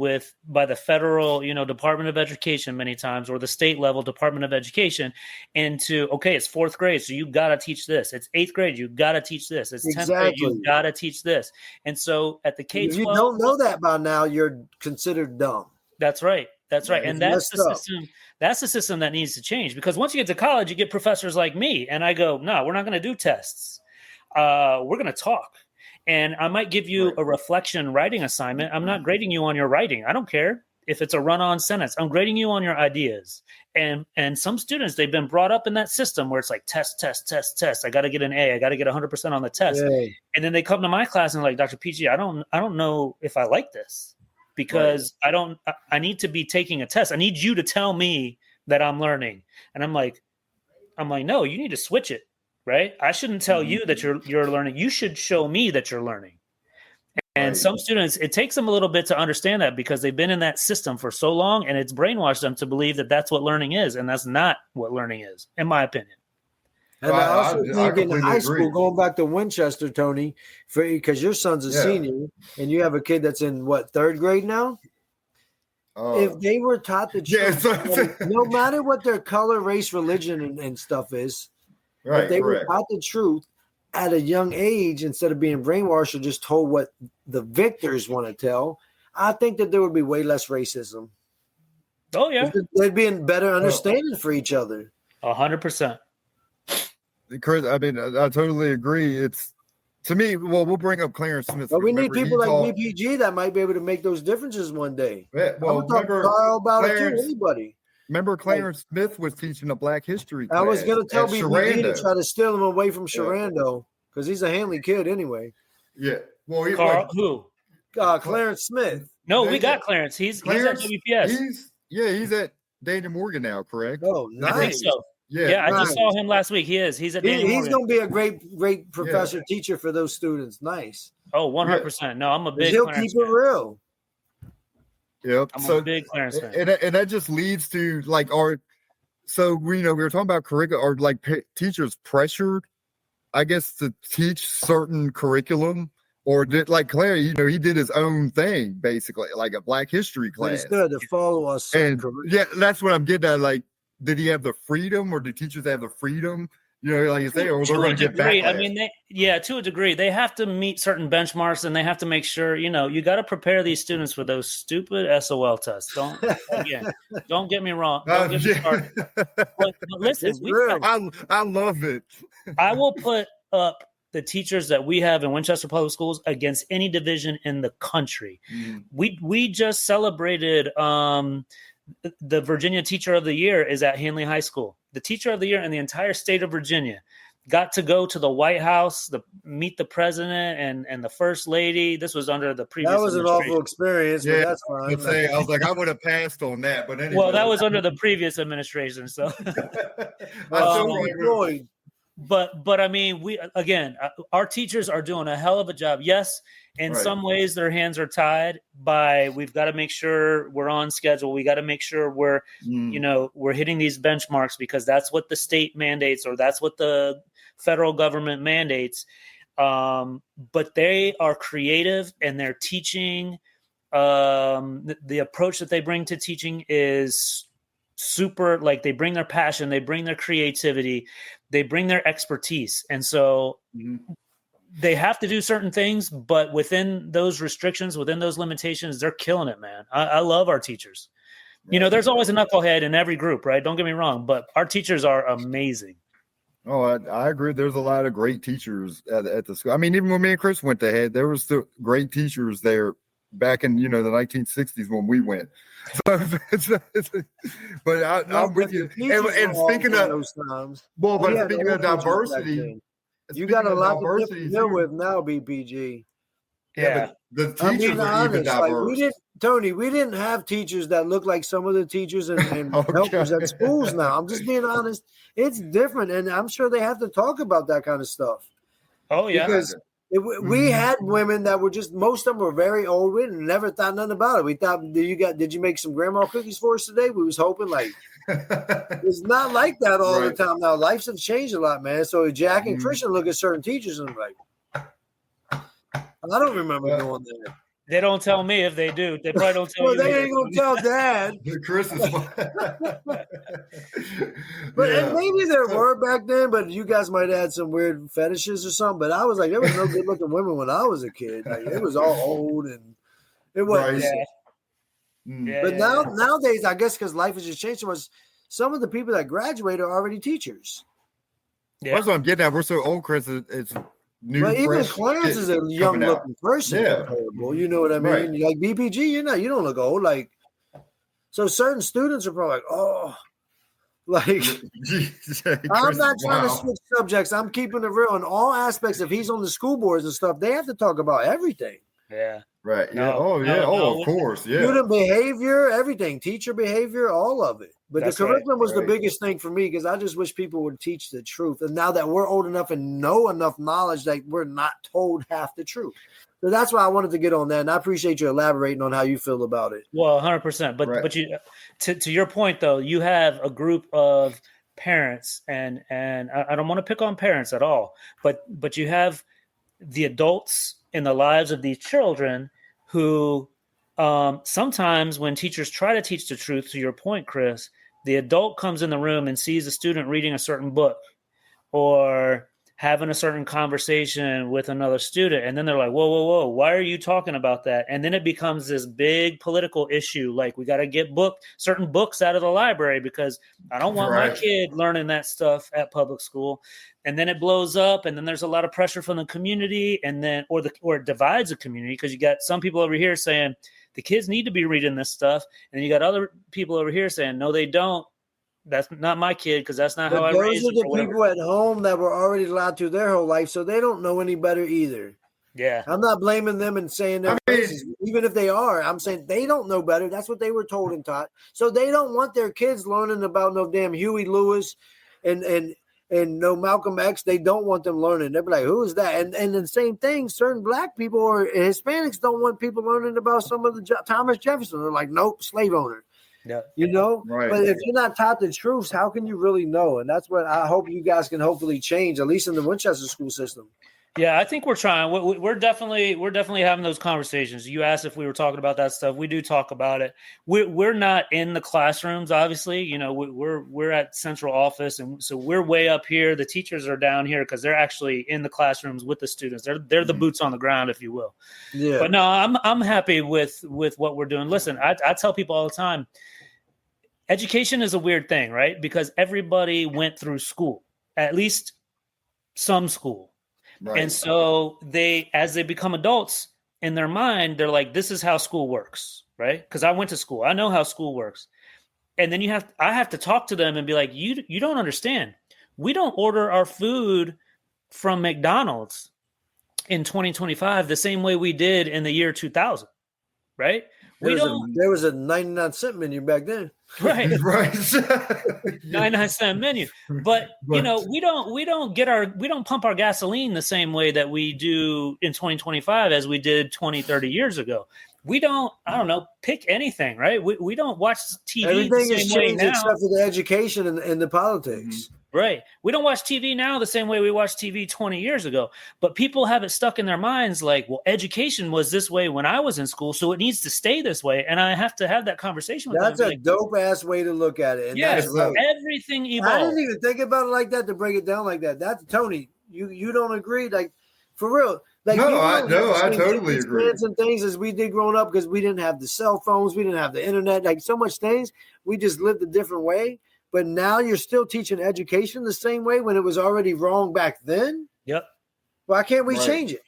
by the federal, Department of Education many times, or the state level Department of Education, into, okay, it's 4th grade, so you got to teach this. It's 8th grade, you got to teach this. It's 10th grade, you got to teach this. And so at the K-12, if you don't know that by now, you're considered dumb. That's right. That's right. And that's the system. That's the system that needs to change, because once you get to college, you get professors like me. And I go, no, we're not going to do tests. We're going to talk. And I might give you a reflection writing assignment. I'm not grading you on your writing. I don't care if it's a run-on sentence. I'm grading you on your ideas. And some students, they've been brought up in that system where it's like test. I got to get an A. I got to get 100% on the test. Yay. And then they come to my class and like, Dr. PG, I don't know if I like this. because I need to be taking a test. I need you to tell me that I'm learning. And I'm like, no, you need to switch it, right? I shouldn't tell you that you're learning. You should show me that you're learning. And some students, it takes them a little bit to understand that because they've been in that system for so long, and it's brainwashed them to believe that that's what learning is. And that's not what learning is, in my opinion. And I also think in high school, going back to Winchester, Tony, because your son's a senior and you have a kid that's in third grade now? If they were taught the truth, no matter what their color, race, religion, and stuff is, if they were taught the truth at a young age instead of being brainwashed or just told what the victors want to tell, I think that there would be way less racism. Oh, yeah. There'd be a better understanding for each other. 100%. Chris, I mean, I totally agree. It's, to me, well, we'll bring up Clarence Smith. But we need people like BPG that might be able to make those differences one day. Yeah, well, I'm talking Carl about it too, anybody. Remember Clarence Smith was teaching a Black history class. I was going to tell BPG to try to steal him away from Shenandoah because he's a Hanley kid anyway. Yeah. Well, Carl, who? Clarence Smith. No, we got Clarence. He's at WPS. He's at Daniel Morgan now, correct? Oh, nice. I think so. Yeah, I just saw him last week. He's at Daniel Morgan. He's going to be a great professor, teacher for those students. Nice. Oh, 100%. No, I'm a big He'll Clarence keep it fan. real. Yep. I'm a big Clarence fan. And that just leads to we were talking about curriculum, or like teachers pressured, I guess, to teach certain curriculum, or did like Claire, he did his own thing, basically, like a Black history class. It's good to follow us. And that's what I'm getting at. Like, did he have the freedom, or did teachers have the freedom? Like you say, or they're going to get backlash. I mean, to a degree, they have to meet certain benchmarks, and they have to make sure, you got to prepare these students for those stupid SOL tests. Don't get me wrong. Don't get me started. But listen, I love it. I will put up the teachers that we have in Winchester Public Schools against any division in the country. We just celebrated the Virginia Teacher of the Year is at Hanley High School. The Teacher of the Year in the entire state of Virginia got to go to the White House, meet the president and the first lady. This was under the previous. That was an awful experience, but that's fine. I was like, I would have passed on that, but anyway. Well, that was under the previous administration, so. But I mean, our teachers are doing a hell of a job. Yes, in some ways their hands are tied by we've got to make sure we're on schedule. We got to make sure we're hitting these benchmarks because that's what the state mandates or that's what the federal government mandates. But they are creative and they're teaching. The approach that they bring to teaching is super, like they bring their passion, they bring their creativity, they bring their expertise. And so they have to do certain things, but within those restrictions, within those limitations, they're killing it, man. I love our teachers. There's always a knucklehead in every group, right? Don't get me wrong, but our teachers are amazing. Oh, I agree. There's a lot of great teachers at the school. I mean, even when me and Chris went to head, there was still great teachers there back in, the 1960s when we went. So, but I'm with you. And speaking of those times, speaking of diversity, you got a lot to deal with now, BPG. Yeah, but the teachers are even diverse. We didn't have teachers that look like some of the teachers and helpers at schools now. I'm just being honest. It's different, and I'm sure they have to talk about that kind of stuff. Oh, yeah. Because we had women that were most of them were very old. We never thought nothing about it. We thought, did you make some grandma cookies for us today? We was hoping it's not like that all the time now. Lives have changed a lot, man. So Jack and Christian look at certain teachers and I don't remember doing that. They don't tell me if they do. They probably don't tell you. Well, they ain't gonna tell Dad. Chris is and maybe there were back then, but you guys might have had some weird fetishes or something. But I was like, there was no good looking women when I was a kid. Like, it was all old and it wasn't. But nowadays, I guess because life has just changed so much, some of the people that graduate are already teachers. Yeah. That's what I'm getting at. We're so old, Chris. It's new. But even Clarence is a young looking person. Yeah. You know what I mean? Right. Like BPG, you don't look old. Like, so certain students are probably like, oh, like, I'm not trying to switch subjects. I'm keeping it real in all aspects. If he's on the school boards and stuff, they have to talk about everything. Yeah. Right. No, Yeah. Oh, yeah. Of course. Yeah. Student behavior, everything, teacher behavior, all of it. But the curriculum was the biggest thing for me because I just wish people would teach the truth. And now that we're old enough and know enough knowledge, that we're not told half the truth. So that's why I wanted to get on that. And I appreciate you elaborating on how you feel about it. Well, 100%. But you, to your point, though, you have a group of parents, and I don't want to pick on parents at all, but you have the adults in the lives of these children who sometimes when teachers try to teach the truth, to your point, Chris, the adult comes in the room and sees a student reading a certain book or having a certain conversation with another student. And then they're like, whoa, why are you talking about that? And then it becomes this big political issue. Like, we got to get certain books out of the library because I don't want my kid learning that stuff at public school. And then it blows up, and then there's a lot of pressure from the community, and then or it divides the community because you got some people over here saying the kids need to be reading this stuff, and then you got other people over here saying no, they don't. That's not my kid because that's not how I raised them. Those are the people at home that were already allowed to their whole life, so they don't know any better either. Yeah, I'm not blaming them and saying they're racist. Even if they are, I'm saying they don't know better. That's what they were told and taught. So they don't want their kids learning about no damn Huey Lewis and no Malcolm X. They don't want them learning. They'll be like, who is that? And the same thing, certain black people or Hispanics don't want people learning about some of the Thomas Jefferson. They're like, nope, slave owner. Yeah. You know? Right. But if you're not taught the truth, how can you really know? And that's what I hope you guys can hopefully change, at least in the Winchester school system. Yeah, I think we're trying. We're definitely having those conversations. You asked if we were talking about that stuff. We do talk about it. We're not in the classrooms, obviously. You know, we're at central office, and so we're way up here. The teachers are down here because they're actually in the classrooms with the students. They're the boots on the ground, if you will. Yeah. But no, I'm happy with what we're doing. Listen, I tell people all the time, education is a weird thing, right? Because everybody went through school, at least some school. Right. And so as they become adults in their mind, they're like, this is how school works, right? Because I went to school. I know how school works. And then I have to talk to them and be like, you don't understand. We don't order our food from McDonald's in 2025 the same way we did in the year 2000, right? There was a 99-cent menu back then. Right. 99-cent menu. But you know, we don't pump our gasoline the same way that we do in 2025 as we did 20, 30 years ago. We don't, pick anything, right? We don't watch TV Everything the same way now. Except for the education and the politics. Mm-hmm. Right. We don't watch TV now the same way we watched TV 20 years ago. But people have it stuck in their minds like, well, education was this way when I was in school, so it needs to stay this way. And I have to have that conversation with them. That's a dope-ass way to look at it. And yes, everything evolves. I didn't even think about it like that, to break it down like that. That's Tony. You don't agree? Like, for real. Like, I totally agree. And things as we did growing up because we didn't have the cell phones, we didn't have the internet, like so much things. We just lived a different way. But now you're still teaching education the same way when it was already wrong back then? Yep. Why can't we change it?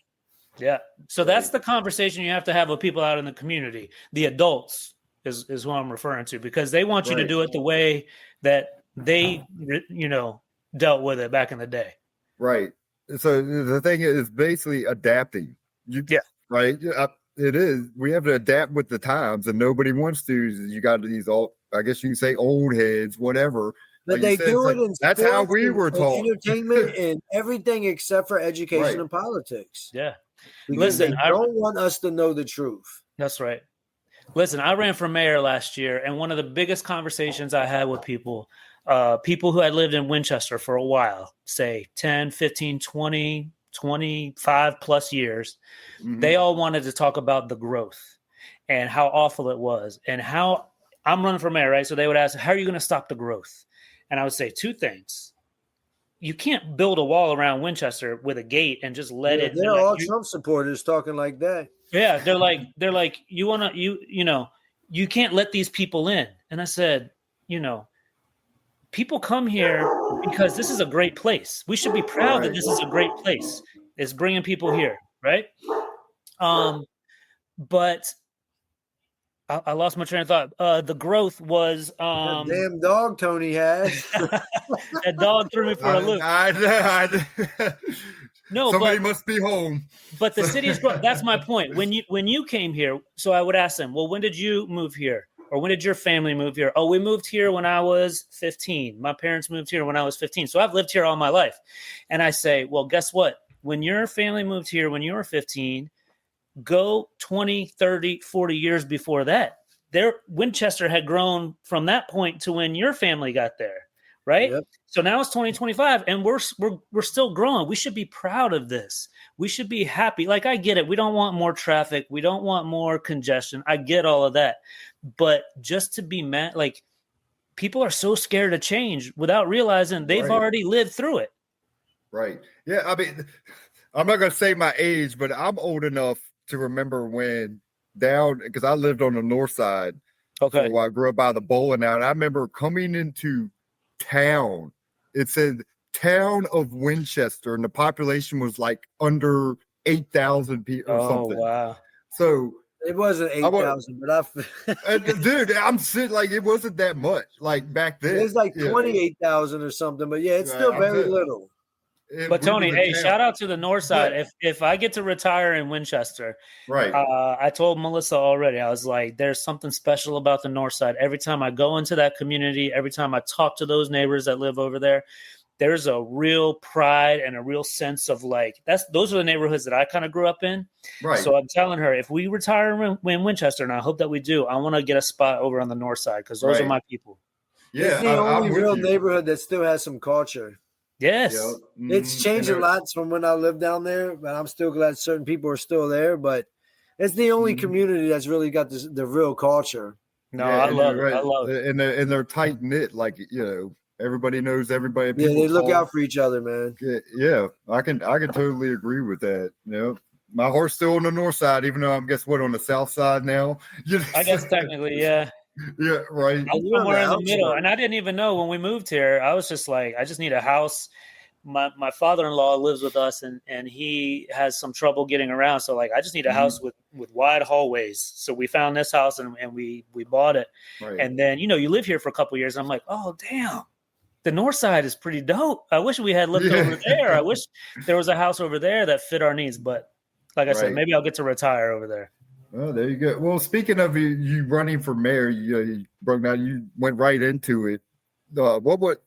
Yeah. So that's the conversation you have to have with people out in the community. The adults is who I'm referring to, because they want you to do it the way that they, dealt with it back in the day. Right. So the thing is basically adapting. Right. It is. We have to adapt with the times, and nobody wants to. You got these I guess you can say old heads, whatever. But they do it in that's how we were taught. Entertainment and everything except for education and politics. Yeah. Because they don't want us to know the truth. That's right. Listen, I ran for mayor last year, and one of the biggest conversations I had with people who had lived in Winchester for a while, say 10, 15, 20, 25 plus years, they all wanted to talk about the growth and how awful it was and how I'm running for mayor, right? So they would ask, how are you going to stop the growth? And I would say two things. You can't build a wall around Winchester with a gate and just let it. They're all Trump supporters talking like that. Yeah. They're like, you can't let these people in. And I said, people come here because this is a great place. We should be proud that this is a great place. It's bringing people here, right? But I lost my train of thought. The growth was that damn dog Tony had. That dog threw me for a loop. No, somebody must be home. But the city is growing. That's my point. When you came here, so I would ask them, well, when did you move here? Or when did your family move here? Oh, we moved here when I was 15. My parents moved here when I was 15. So I've lived here all my life. And I say, well, guess what? When your family moved here when you were 15, go 20, 30, 40 years before that. Winchester had grown from that point to when your family got there, right? Yep. So now it's 2025 and we're still growing. We should be proud of this. We should be happy. Like, I get it. We don't want more traffic. We don't want more congestion. I get all of that. But just to be mad, like, people are so scared to change without realizing they've already lived through it. Right. Yeah. I mean, I'm not going to say my age, but I'm old enough to remember when because I lived on the north side. Okay. So I grew up by the bowling alley. I remember coming into town. It said town of Winchester, and the population was like under 8,000 people or something. Oh, wow. So it wasn't 8,000, but dude, I'm sitting like it wasn't that much like back then. It's like 28,000 or something, but yeah, it's still very little. But Tony, hey, shout out to the north side. Yeah. If I get to retire in Winchester, right? I told Melissa already. I was like, there's something special about the north side. Every time I go into that community, every time I talk to those neighbors that live over there, there's a real pride and a real sense of like, those are the neighborhoods that I kind of grew up in. Right. So I'm telling her, if we retire in Winchester, and I hope that we do, I want to get a spot over on the north side because those are my people. Yeah, it's the only real neighborhood that still has some culture. Yes. Yep. Mm-hmm. It's changed a lot from when I lived down there, but I'm still glad certain people are still there. But it's the only community that's really got the real culture. No, I love it. I love it. And they're tight knit, like, you know, everybody knows everybody. Yeah, they look out for each other, man. Yeah, I can totally agree with that. You know, my heart's still on the north side, even though I'm on the south side now. You know? I guess technically, yeah. Yeah, right. I'm somewhere in the middle, and I didn't even know when we moved here. I was just like, I just need a house. My father-in-law lives with us, and he has some trouble getting around. So, like, I just need a house with wide hallways. So we found this house, and we bought it. Right. And then, you know, you live here for a couple of years. And I'm like, oh, damn, the north side is pretty dope. I wish we had lived over there. I wish there was a house over there that fit our needs. But like I said, maybe I'll get to retire over there. Oh, there you go. Well, speaking of you running for mayor, you went right into it. What were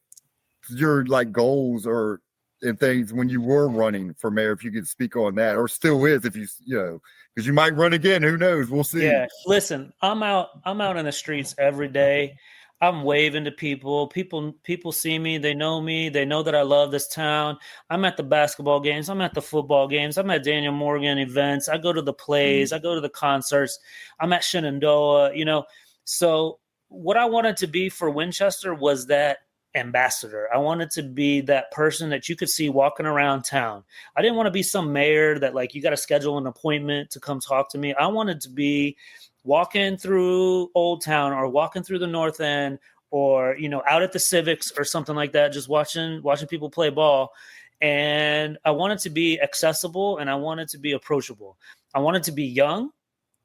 your like goals or and things when you were running for mayor? If you could speak on that, or still is, if you know, because you might run again. Who knows? We'll see. Yeah. Listen, I'm out in the streets every day. I'm waving to people. People see me. They know me. They know that I love this town. I'm at the basketball games. I'm at the football games. I'm at Daniel Morgan events. I go to the plays. I go to the concerts. I'm at Shenandoah, you know. So what I wanted to be for Winchester was that ambassador. I wanted to be that person that you could see walking around town. I didn't want to be some mayor that, like, you got to schedule an appointment to come talk to me. I wanted to be walking through Old Town or walking through the North End or, you know, out at the Civics or something like that, just watching people play ball. And I wanted to be accessible and I wanted to be approachable. I wanted to be young,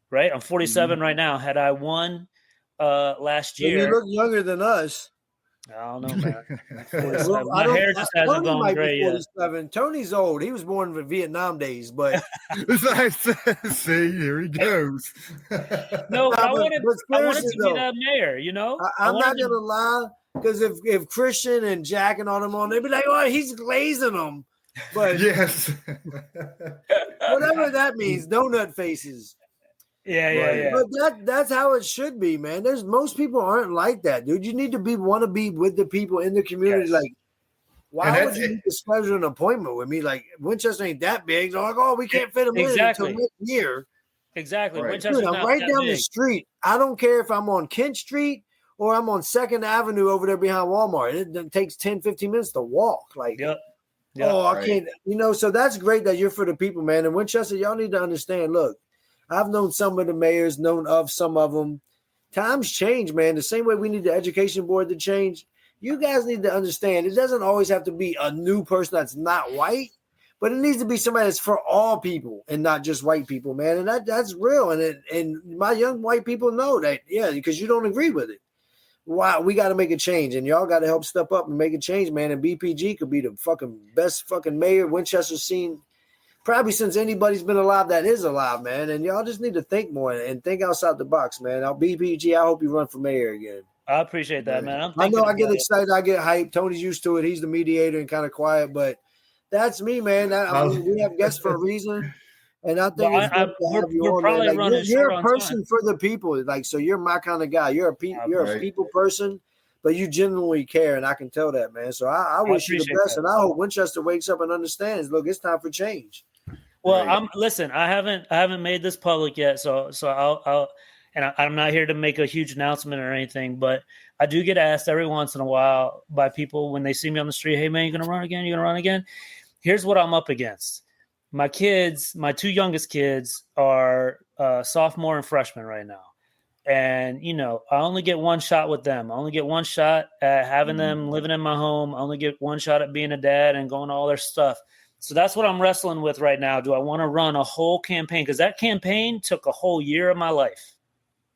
right? I'm 47 right now. Had I won last year. You look younger than us. I don't know, man. My hair just hasn't gone gray yet. Tony's old. He was born in Vietnam days, but see, here he goes. No, I wanted to be that mayor, you know? I'm not gonna lie, because if Christian and Jack and all them on, they'd be like, "Oh, he's glazing them." But yes, whatever that means, donut faces. Yeah. But that's how it should be, man. Most people aren't like that, dude. You need to want to be with the people in the community. Yes. Like, why would you need to schedule an appointment with me? Like, Winchester ain't that big. They're like, oh, we can't fit them in until next year. Exactly. Right. Dude, I'm right down the street. I don't care if I'm on Kent Street or I'm on 2nd Avenue over there behind Walmart. It takes 10, 15 minutes to walk. Like, I can't, you know, so that's great that you're for the people, man. And Winchester, y'all need to understand, look, I've known some of the mayors, known of some of them. Times change, man. The same way we need the education board to change. You guys need to understand it doesn't always have to be a new person that's not white, but it needs to be somebody that's for all people and not just white people, man. And that's real. And my young white people know that, because you don't agree with it. Wow, we got to make a change, and y'all got to help step up and make a change, man. And BPG could be the fucking best fucking mayor Winchester's seen probably since anybody's been alive that is alive, man. And y'all just need to think more and think outside the box, man. BPG, I hope you run for mayor again. I appreciate that, man. I know I get excited. I get hyped. Tony's used to it. He's the mediator and kind of quiet, but that's me, man. I mean, we have guests for a reason. And I think it's good to have you on, man. Like, you're a person for the people. Like, so you're my kind of guy. You're a people person, but you genuinely care, and I can tell that, man. So I wish you the best, and I hope Winchester wakes up and understands. Look, it's time for change. Well, listen. I haven't made this public yet, so I'll and I'm not here to make a huge announcement or anything, but I do get asked every once in a while by people when they see me on the street, "Hey, man, you gonna run again? You gonna run again?" Here's what I'm up against. My kids, my two youngest kids, are sophomore and freshman right now. And, you know, I only get one shot with them. I only get one shot at having them living in my home. I only get one shot at being a dad and going to all their stuff. So that's what I'm wrestling with right now. Do I want to run a whole campaign? Because that campaign took a whole year of my life.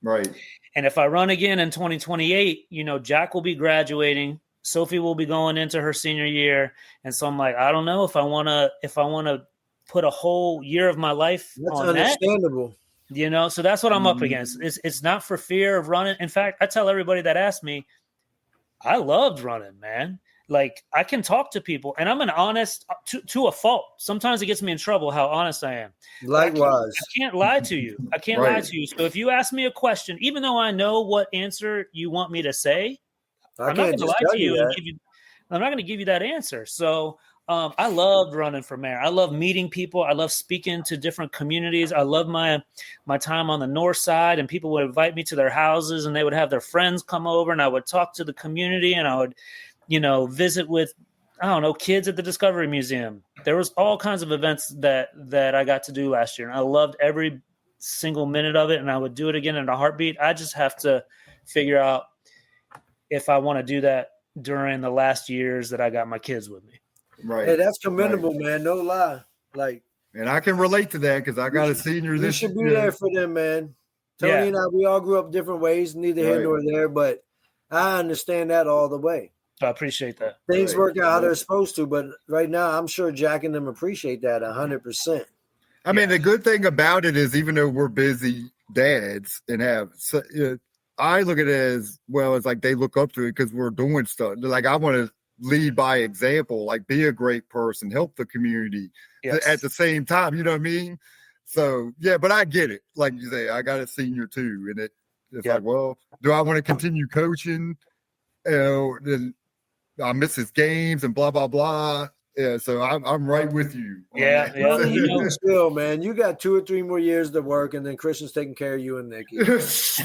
Right. And if I run again in 2028, you know, Jack will be graduating. Sophie will be going into her senior year. And so I'm like, I don't know if I want to put a whole year of my life on that. That's understandable. You know, so that's what I'm up against. It's not for fear of running. In fact, I tell everybody that asks me, I loved running, man. Like, I can talk to people, and I'm an honest to a fault. Sometimes it gets me in trouble how honest I am. Likewise. I can't lie to you. I can't lie to you. So if you ask me a question, even though I know what answer you want me to say, I'm not going to lie to you and I'm not going to give you that answer. So I loved running for mayor. I love meeting people. I love speaking to different communities. I love my time on the north side, and people would invite me to their houses, and they would have their friends come over, and I would talk to the community, and I would, you know, visit with, I don't know, kids at the Discovery Museum. There was all kinds of events that I got to do last year, and I loved every single minute of it, and I would do it again in a heartbeat. I just have to figure out if I want to do that during the last years that I got my kids with me. Right. Hey, that's commendable, man. No lie. Like, and I can relate to that because I got a senior this year. You should be there for them, man. Tony and I, we all grew up different ways, neither here nor there, but I understand that all the way. I appreciate that. Things work out how they're supposed to, but right now I'm sure Jack and them appreciate that 100%. I mean, the good thing about it is even though we're busy dads and I look at it as well as like they look up to it because we're doing stuff. Like, I want to lead by example, like be a great person, help the community at the same time. You know what I mean? So, yeah, but I get it. Like you say, I got a senior too. And it's like, well, do I want to continue coaching? Then I miss his games and blah, blah, blah. Yeah, so I'm right with you. Yeah. You know, still, man, you got 2 or 3 more years to work, and then Christian's taking care of you and Nikki. If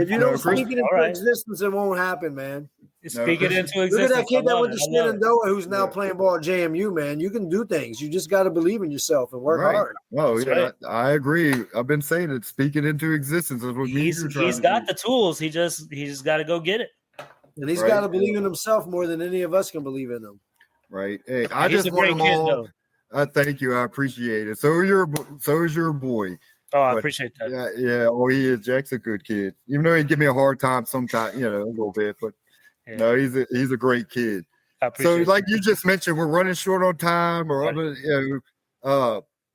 you don't speak it into existence, it won't happen, man. Speak it into existence. Look at that kid that went to Shenandoah who's now playing ball at JMU, man. You can do things. You just got to believe in yourself and work hard. Oh, yeah, I agree. I've been saying it. Speak it into existence is what he's got the tools. He just got to go get it. And he's got to believe in himself more than any of us can believe in him. Right. Hey, I just want them all. Thank you. I appreciate it. So is your boy. Oh, I appreciate that. Yeah. Oh, he is. Jack's a good kid. Even though he give me a hard time sometimes, you know, a little bit, but no, he's a great kid. I appreciate so, like you just mentioned, we're running short on time, or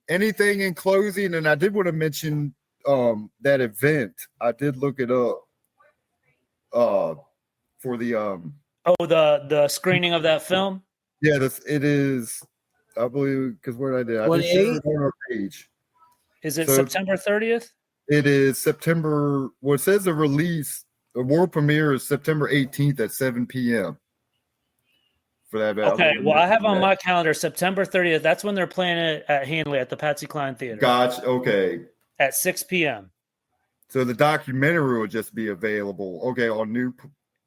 anything in closing. And I did want to mention that event. I did look it up. For the the screening of that film. Yeah, it is. I believe because what I did, I just shared it on our page. Is it September 30th? It is September. Well, it says the world premiere is September 18th at 7 p.m. For that. Okay. Well, I have on my calendar September 30th. That's when they're playing it at Hanley at the Patsy Cline Theater. Gotcha. Okay. At 6 p.m. So the documentary will just be available. Okay, on new.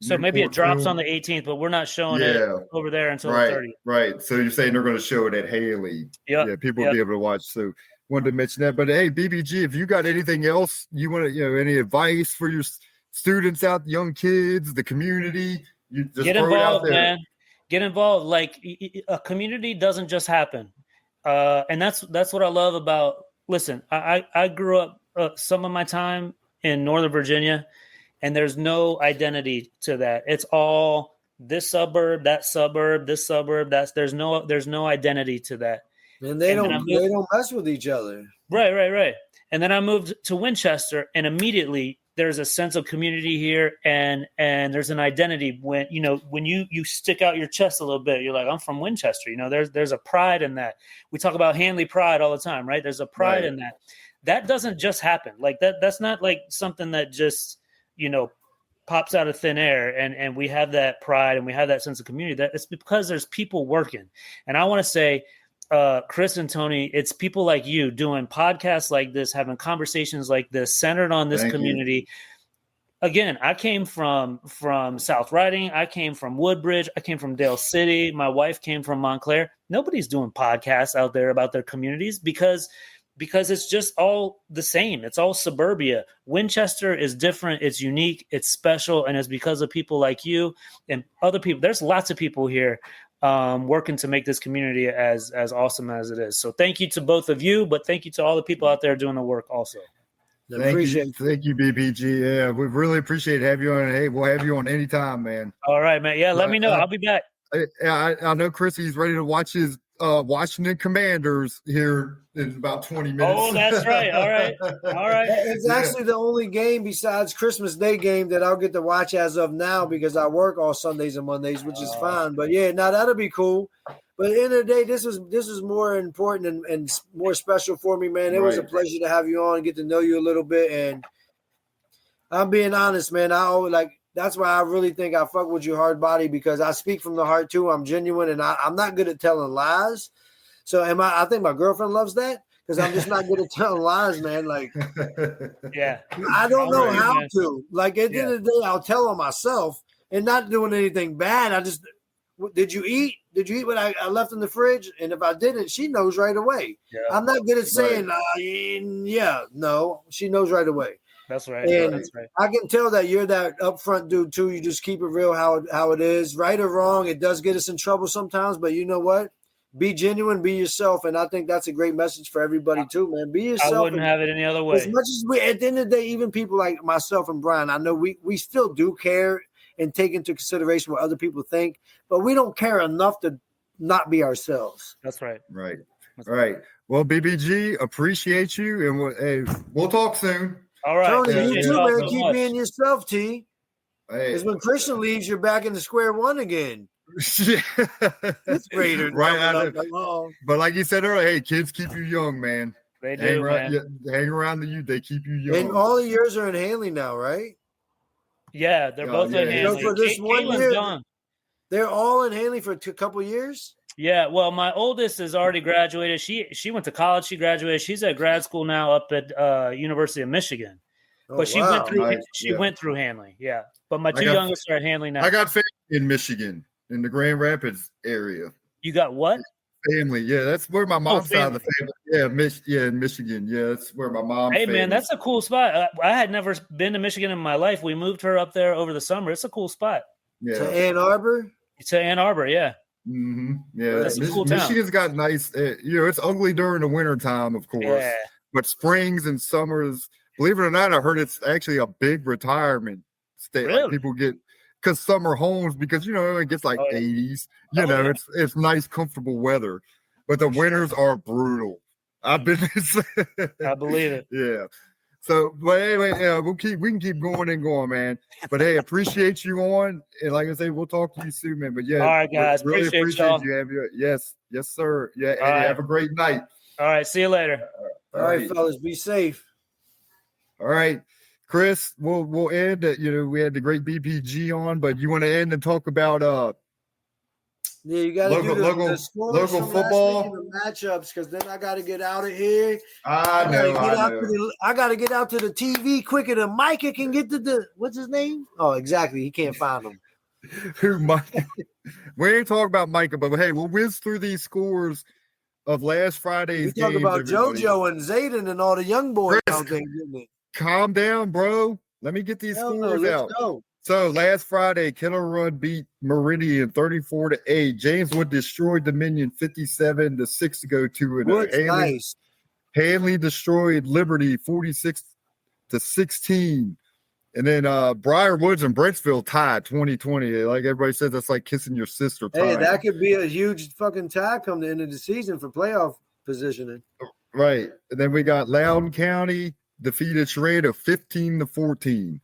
So maybe it drops on the 18th, but we're not showing it over there until the 30th. Right. So you're saying they're going to show it at Haley. Yeah, people will be able to watch. So wanted to mention that. But hey, BPG, if you got anything else you want to, any advice for your students out, young kids, the community, you just get involved, man. Get involved. Like, a community doesn't just happen. And that's what I love about. Listen, I grew up some of my time in Northern Virginia. And there's no identity to that. It's all this suburb, that suburb, this suburb. There's no identity to that. And they don't mess with each other. Right. And then I moved to Winchester, and immediately there's a sense of community here, and there's an identity when you stick out your chest a little bit, you're like, I'm from Winchester. There's a pride in that. We talk about Hanley pride all the time, right? There's a pride in that. That doesn't just happen. Like that's not like something that just, pops out of thin air, and we have that pride and we have that sense of community. That it's because there's people working. And I want to say, Chris and Tony, it's people like you doing podcasts like this, having conversations like this, centered on this community. Again, I came from South Riding. I came from Woodbridge. I came from Dale City. My wife came from Montclair. Nobody's doing podcasts out there about their communities because it's just all the same. It's all suburbia. Winchester is different. It's unique. It's special. And it's because of people like you and other people. There's lots of people here working to make this community as awesome as it is. So thank you to both of you, but thank you to all the people out there doing the work also. Thank you, BPG. Yeah, we really appreciate having you on. Hey, we'll have you on anytime, man. All right, man. Yeah, let me know. I'll be back. I know Chrissy's ready to watch his Washington Commanders here in about 20 minutes. Oh, that's right. All right. It's actually the only game besides Christmas Day game that I'll get to watch as of now because I work all Sundays and Mondays, which is fine. But yeah, now that'll be cool. But at the end of the day, this is more important and more special for me, man. It was a pleasure to have you on and get to know you a little bit. And I'm being honest, man. That's why I really think I fuck with you hard body because I speak from the heart too. I'm genuine and I'm not good at telling lies. So I think my girlfriend loves that because I'm just not good at telling lies, man. Like, yeah, I don't know how to. Like at the end of the day, I'll tell on myself and not doing anything bad. Did you eat? Did you eat what I left in the fridge? And if I didn't, she knows right away. Yeah. I'm not good at saying, no, she knows right away. That's right. And that's right. I can tell that you're that upfront dude too. You just keep it real how it is, right or wrong. It does get us in trouble sometimes, but you know what? Be genuine, be yourself, and I think that's a great message for everybody too, man. Be yourself. I wouldn't have it any other way. As much as at the end of the day, even people like myself and Brian, I know we still do care and take into consideration what other people think, but we don't care enough to not be ourselves. That's right. Right. All right. Well, BPG, appreciate you, and we'll talk soon. All right. Tony, you too, man. Keep being yourself, T. Because when Christian leaves, you're back in the square one again. Yeah. Fifth grader. Right. But like you said earlier, hey, kids keep you young, man. They do, hang around the youth. They keep you young. And all of yours are in Hanley now, right? Yeah, they're both in Hanley. For this 1 year, they're all in Hanley for a couple years? Yeah, well, my oldest has already graduated. She went to college. She graduated. She's at grad school now up at University of Michigan. But she went through Hanley. Yeah, but my two youngest are at Hanley now. I got family in Michigan, in the Grand Rapids area. You got what? Family. Yeah, that's where my mom's side of the family. Yeah, in Michigan. Yeah, that's where my mom's. Hey, man, that's a cool spot. I had never been to Michigan in my life. We moved her up there over the summer. It's a cool spot. Yeah. To Ann Arbor. Yeah. Mm-hmm. Yeah, Michigan's got nice. It's ugly during the winter time, of course. Yeah. But springs and summers, believe it or not, I heard it's actually a big retirement state. Really? Like people get because summer homes because it gets like 80s. It's nice, comfortable weather, but the winters are brutal. I've been. I believe it. Yeah. So, but anyway, we can keep going and going, man. But hey, appreciate you on, and like I say, we'll talk to you soon, man. But yeah, all right, guys, really appreciate y'all. you. Yes, sir. Yeah, and have a great night. All right, see you later. All right, fellas, be safe. All right, Chris, we'll end. We had the great BPG on, but you want to end and talk about Yeah, you got to do the scores from football the matchups because then I got to get out of here. I know. I got to get out to the TV quicker than Micah can get to the what's his name? Oh, exactly. He can't find him. Who Micah? We ain't talking about Micah, but hey, we'll whiz through these scores of last Friday's game. We talk about JoJo and Zayden and all the young boys out there. Calm down, bro. Let me get these scores out. Go. So last Friday, Kettle Run beat Meridian 34-8. Jameswood destroyed Dominion 57-6 to go 2-0. Nice. Hanley destroyed Liberty 46-16. And then Briarwoods and Brentsville tied 20-20. Like everybody says, that's like kissing your sister. Hey, that could be a huge fucking tie come the end of the season for playoff positioning. Right. And then we got Loudoun County defeated Shenandoah 15-14.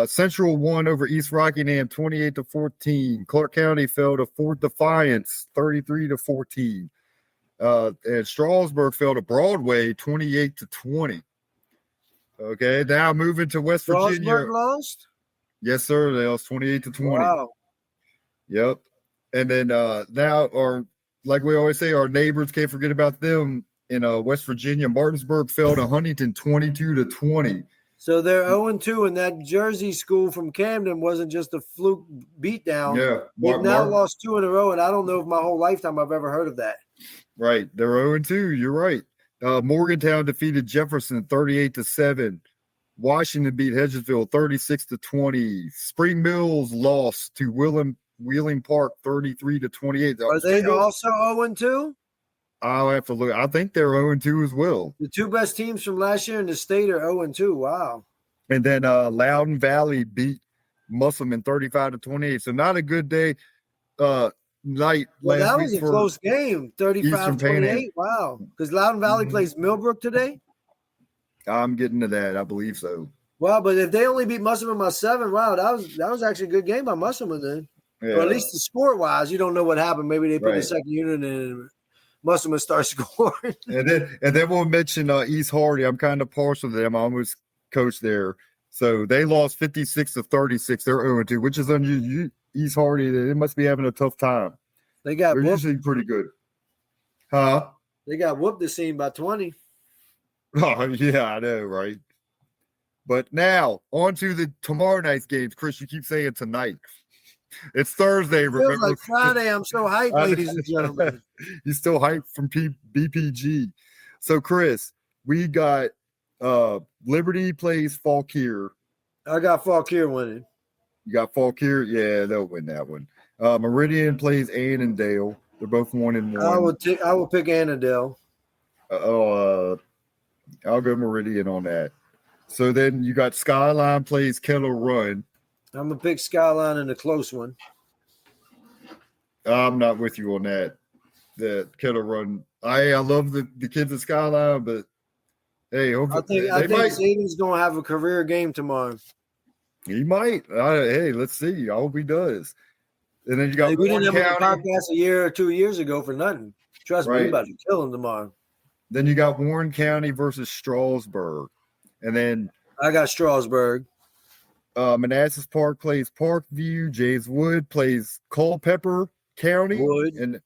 Central won over East Rockingham 28-14. Clark County fell to Fort Defiance 33-14. And Strasburg fell to Broadway 28-20. Okay, now moving to West Virginia. Strasburg lost? Yes, sir. They lost 28-20. Wow. Yep. And then now, or like we always say, our neighbors, can't forget about them in West Virginia. Martinsburg fell to Huntington 22-20. So they're 0-2, and that Jersey school from Camden wasn't just a fluke beatdown. Yeah. They've now lost 2 in a row, and I don't know if my whole lifetime I've ever heard of that. Right. They're 0-2. You're right. Morgantown defeated Jefferson 38-7. Washington beat Hedgesville 36-20. Spring Mills lost to Wheeling Park 33-28. Are they also 0-2? I'll have to look. I think they're 0-2 as well. The 2 best teams from last year in the state are 0-2. Wow. And then Loudoun Valley beat Musselman 35-28. So not a good day. Night well, last that week was a for close game, 35-28. Wow. Because Loudoun Valley plays Millbrook today? I'm getting to that. I believe so. Wow, but if they only beat Musselman by 7, wow, that was actually a good game by Musselman then. Yeah. Or at least the score-wise, you don't know what happened. Maybe they put the second unit in and Musselman start scoring. and then we'll mention East Hardy. I'm kind of partial to them. I almost coached there. So they lost 56-36. They're 0-2, which is unusual. East Hardy, they must be having a tough time. They're usually pretty good. Huh? They got whooped this scene by 20. Oh, yeah, I know, right? But now, on to the tomorrow night's games. Chris, you keep saying tonight. It's Thursday, remember? It feels like Friday. I'm so hyped, ladies and gentlemen. You're still hyped from BPG. So, Chris, we got Liberty plays Fauquier. I got Fauquier winning. You got Fauquier? Yeah, they'll win that one. Meridian plays Annandale. They're both 1-1. I will pick Annandale. I'll go Meridian on that. So then you got Skyline plays Kettle Run. I'm going to pick Skyline in a close one. I'm not with you on that. The Kettle Run. I love the kids at Skyline, but hey, I think Zayden's going to have a career game tomorrow. He might. Hey, let's see. I hope he does. And then you got we didn't have a podcast a year or 2 years ago for nothing. Trust me, we're about to kill him tomorrow. Then you got Warren County versus Strasburg. And then I got Strasburg. Manassas Park plays Parkview. James Wood plays Culpeper County. Wood. And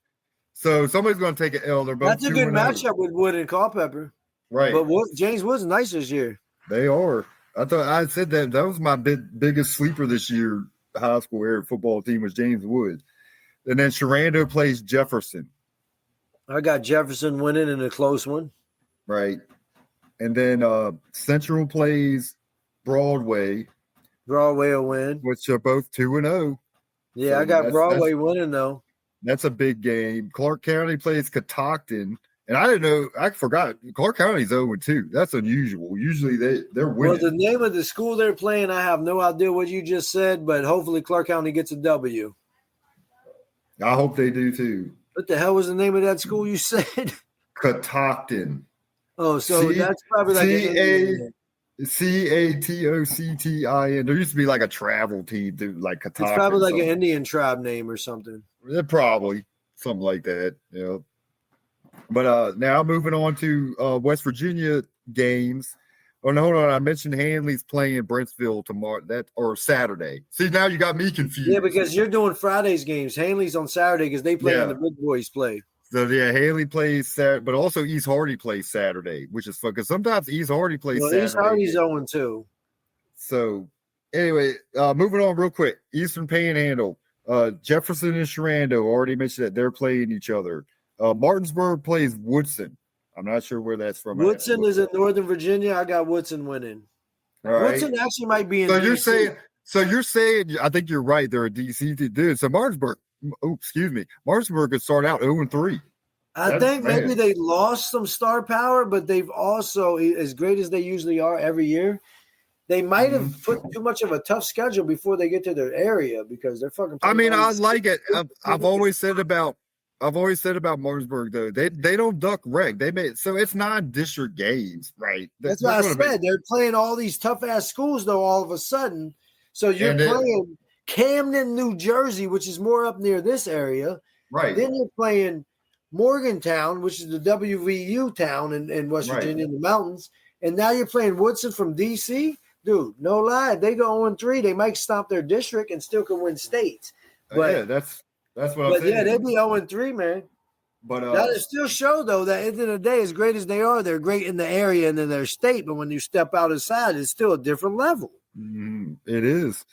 so somebody's going to take an L. They're both That's a good matchup with Wood and Culpeper. Right. But James Wood's nice this year. They are. I thought I said that was my biggest sleeper this year. High school area football team was James Wood. And then Shenandoah plays Jefferson. I got Jefferson winning in a close one. Right. And then Central plays Broadway. Broadway will win. Which are both 2-0. Yeah, so I got Broadway winning, though. That's a big game. Clark County plays Catoctin. And I didn't know, I forgot, Clark County's 0-2. That's unusual. Usually they're winning. Well, the name of the school they're playing, I have no idea what you just said, but hopefully Clark County gets a W. I hope they do, too. What the hell was the name of that school you said? Catoctin. Oh, so that's probably like Catoctin. There used to be like a travel team, like Catoctin. It's probably like an Indian tribe name or something. Probably something like that. Yeah. But now moving on to West Virginia games. Oh no, hold on! I mentioned Hanley's playing Brentsville tomorrow, or Saturday. See, now you got me confused. Yeah, because you're doing Friday's games. Hanley's on Saturday because they play on the big boys play. So yeah, Hanley plays Saturday, but also East Hardy plays Saturday, which is fun because sometimes East Hardy plays Saturday. East Hardy's 0-2. So anyway, moving on real quick. Eastern Panhandle, Jefferson and Shenandoah already mentioned that they're playing each other. Martinsburg plays Woodson. I'm not sure where that's from. Woodson is in Northern Virginia. I got Woodson winning. All right. Woodson actually might be in DC. You're saying, I think you're right. They're a DC dude. So Martinsburg could start out 0-3. I think maybe they lost some star power, but they've also, as great as they usually are every year, they might have put too much of a tough schedule before they get to their area because they're fucking. I mean, I like it. I've always said about I've always said about Martinsburg though, they don't duck rec. They made so it's non-district games, right? That's what I said. They're playing all these tough ass schools though. All of a sudden, so you're playing Camden, New Jersey, which is more up near this area, right? Then you're playing Morgantown, which is the WVU town in West Virginia in the mountains, and now you're playing Woodson from DC. Dude, no lie, they go 0-3. They might stomp their district and still can win states. But yeah, that's what I'm saying. Yeah, they'd be 0-3, man. But that still show though that at the end of the day, as great as they are, they're great in the area and in their state. But when you step outside, it's still a different level. It is.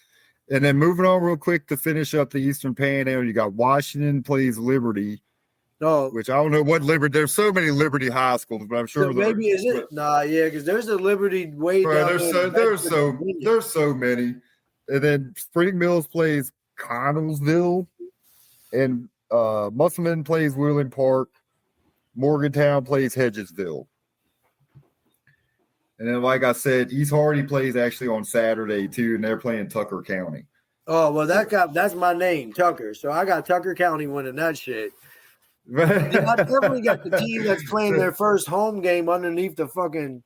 And then moving on real quick to finish up the Eastern Panhandle, you got Washington plays Liberty. Oh, which I don't know what Liberty. There's so many Liberty high schools, but I'm sure maybe is it? Nah, yeah, because there's a Liberty way down there. There's so many. And then Spring Mills plays Connellsville, and Musselman plays Wheeling Park. Morgantown plays Hedgesville. And then, like I said, East Hardy plays actually on Saturday too, and they're playing Tucker County. Oh well, that's my name, Tucker. So I got Tucker County winning that shit. I definitely got the team that's playing their first home game underneath the fucking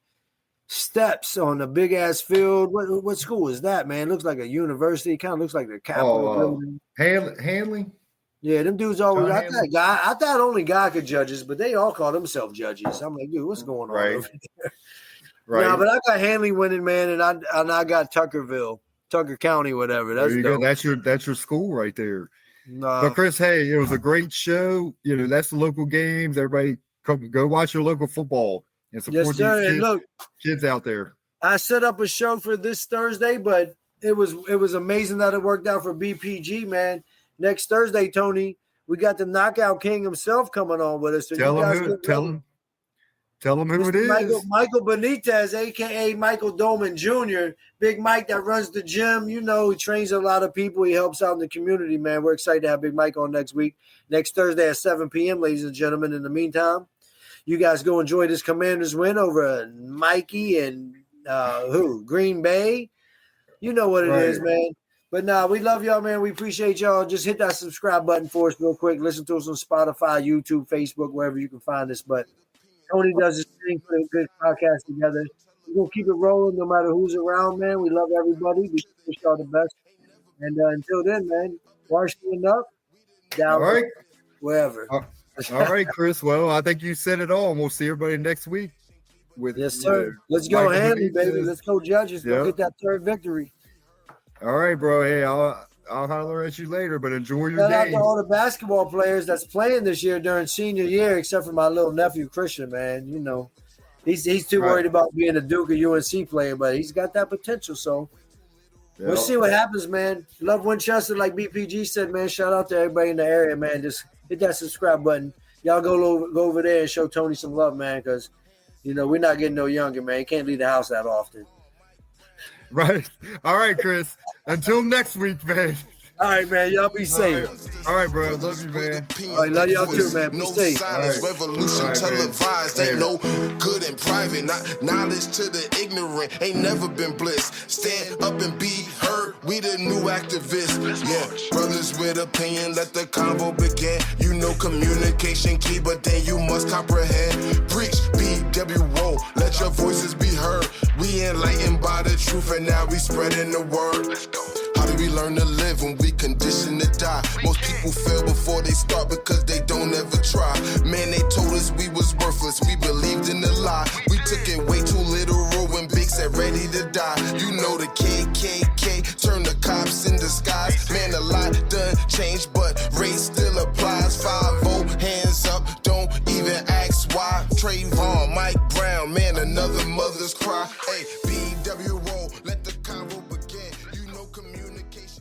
steps on a big ass field. What school is that, man? It looks like a university. It kind of looks like the Capitol building. Hanley. Yeah, them dudes always. I thought only God could judge us, but they all call themselves judges. I'm like, dude, what's going on over there? Right. Yeah, but I got Hanley winning, man, and I got Tucker County, whatever. That's there you go. That's your school right there. But Chris, hey, it was a great show. You know, that's the local games. Everybody go watch your local football and support these kids out there. I set up a show for this Thursday, but it was amazing that it worked out for BPG, man. Next Thursday, Tony, we got the Knockout King himself coming on with us. So Tell him who it is. Michael Benitez, a.k.a. Michael Doman Jr., Big Mike that runs the gym. You know, he trains a lot of people. He helps out in the community, man. We're excited to have Big Mike on next Thursday at 7 p.m., ladies and gentlemen. In the meantime, you guys go enjoy this Commanders win over Mikey and Green Bay. You know what it is, man. But we love y'all, man. We appreciate y'all. Just hit that subscribe button for us real quick. Listen to us on Spotify, YouTube, Facebook, wherever you can find us. But Tony does his thing, put a good podcast together. We're going to keep it rolling no matter who's around, man. We love everybody. We wish y'all the best. And until then, man, Washington up, down, all right, wherever. All right, Chris. Well, I think you said it all, and we'll see everybody next week. Yes, sir. Let's go, Hanley, baby. Let's go, Judges. Go get that third victory. All right, bro. Hey, I'll holler at you later, but enjoy your Shout out game. to all the basketball players that's playing this year during senior year, except for my little nephew, Christian, man. You know, he's too worried about being a Duke or UNC player, but he's got that potential, so we'll see what happens, man. Love Winchester, like BPG said, man. Shout out to everybody in the area, man. Just hit that subscribe button. Y'all go over there and show Tony some love, man, because, you know, we're not getting no younger, man. You can't leave the house that often. Right. All right, Chris. Until next week, man. All right, man. Y'all be safe. All right, bro. Love you, man. All right, love y'all too, man. Be safe. Silence, revolution televised. Ain't no good in private. Not knowledge to the ignorant. Ain't never been bliss. Stand up and be heard. We the new activists. Yeah, brothers with opinion. Let the convo begin. You know communication key, but then you must comprehend. Preach B.W.O. Let your voices be heard. We enlightened by the truth, and now we spreading the word. Let's go. How do we learn to live when we conditioned to die? Most people fail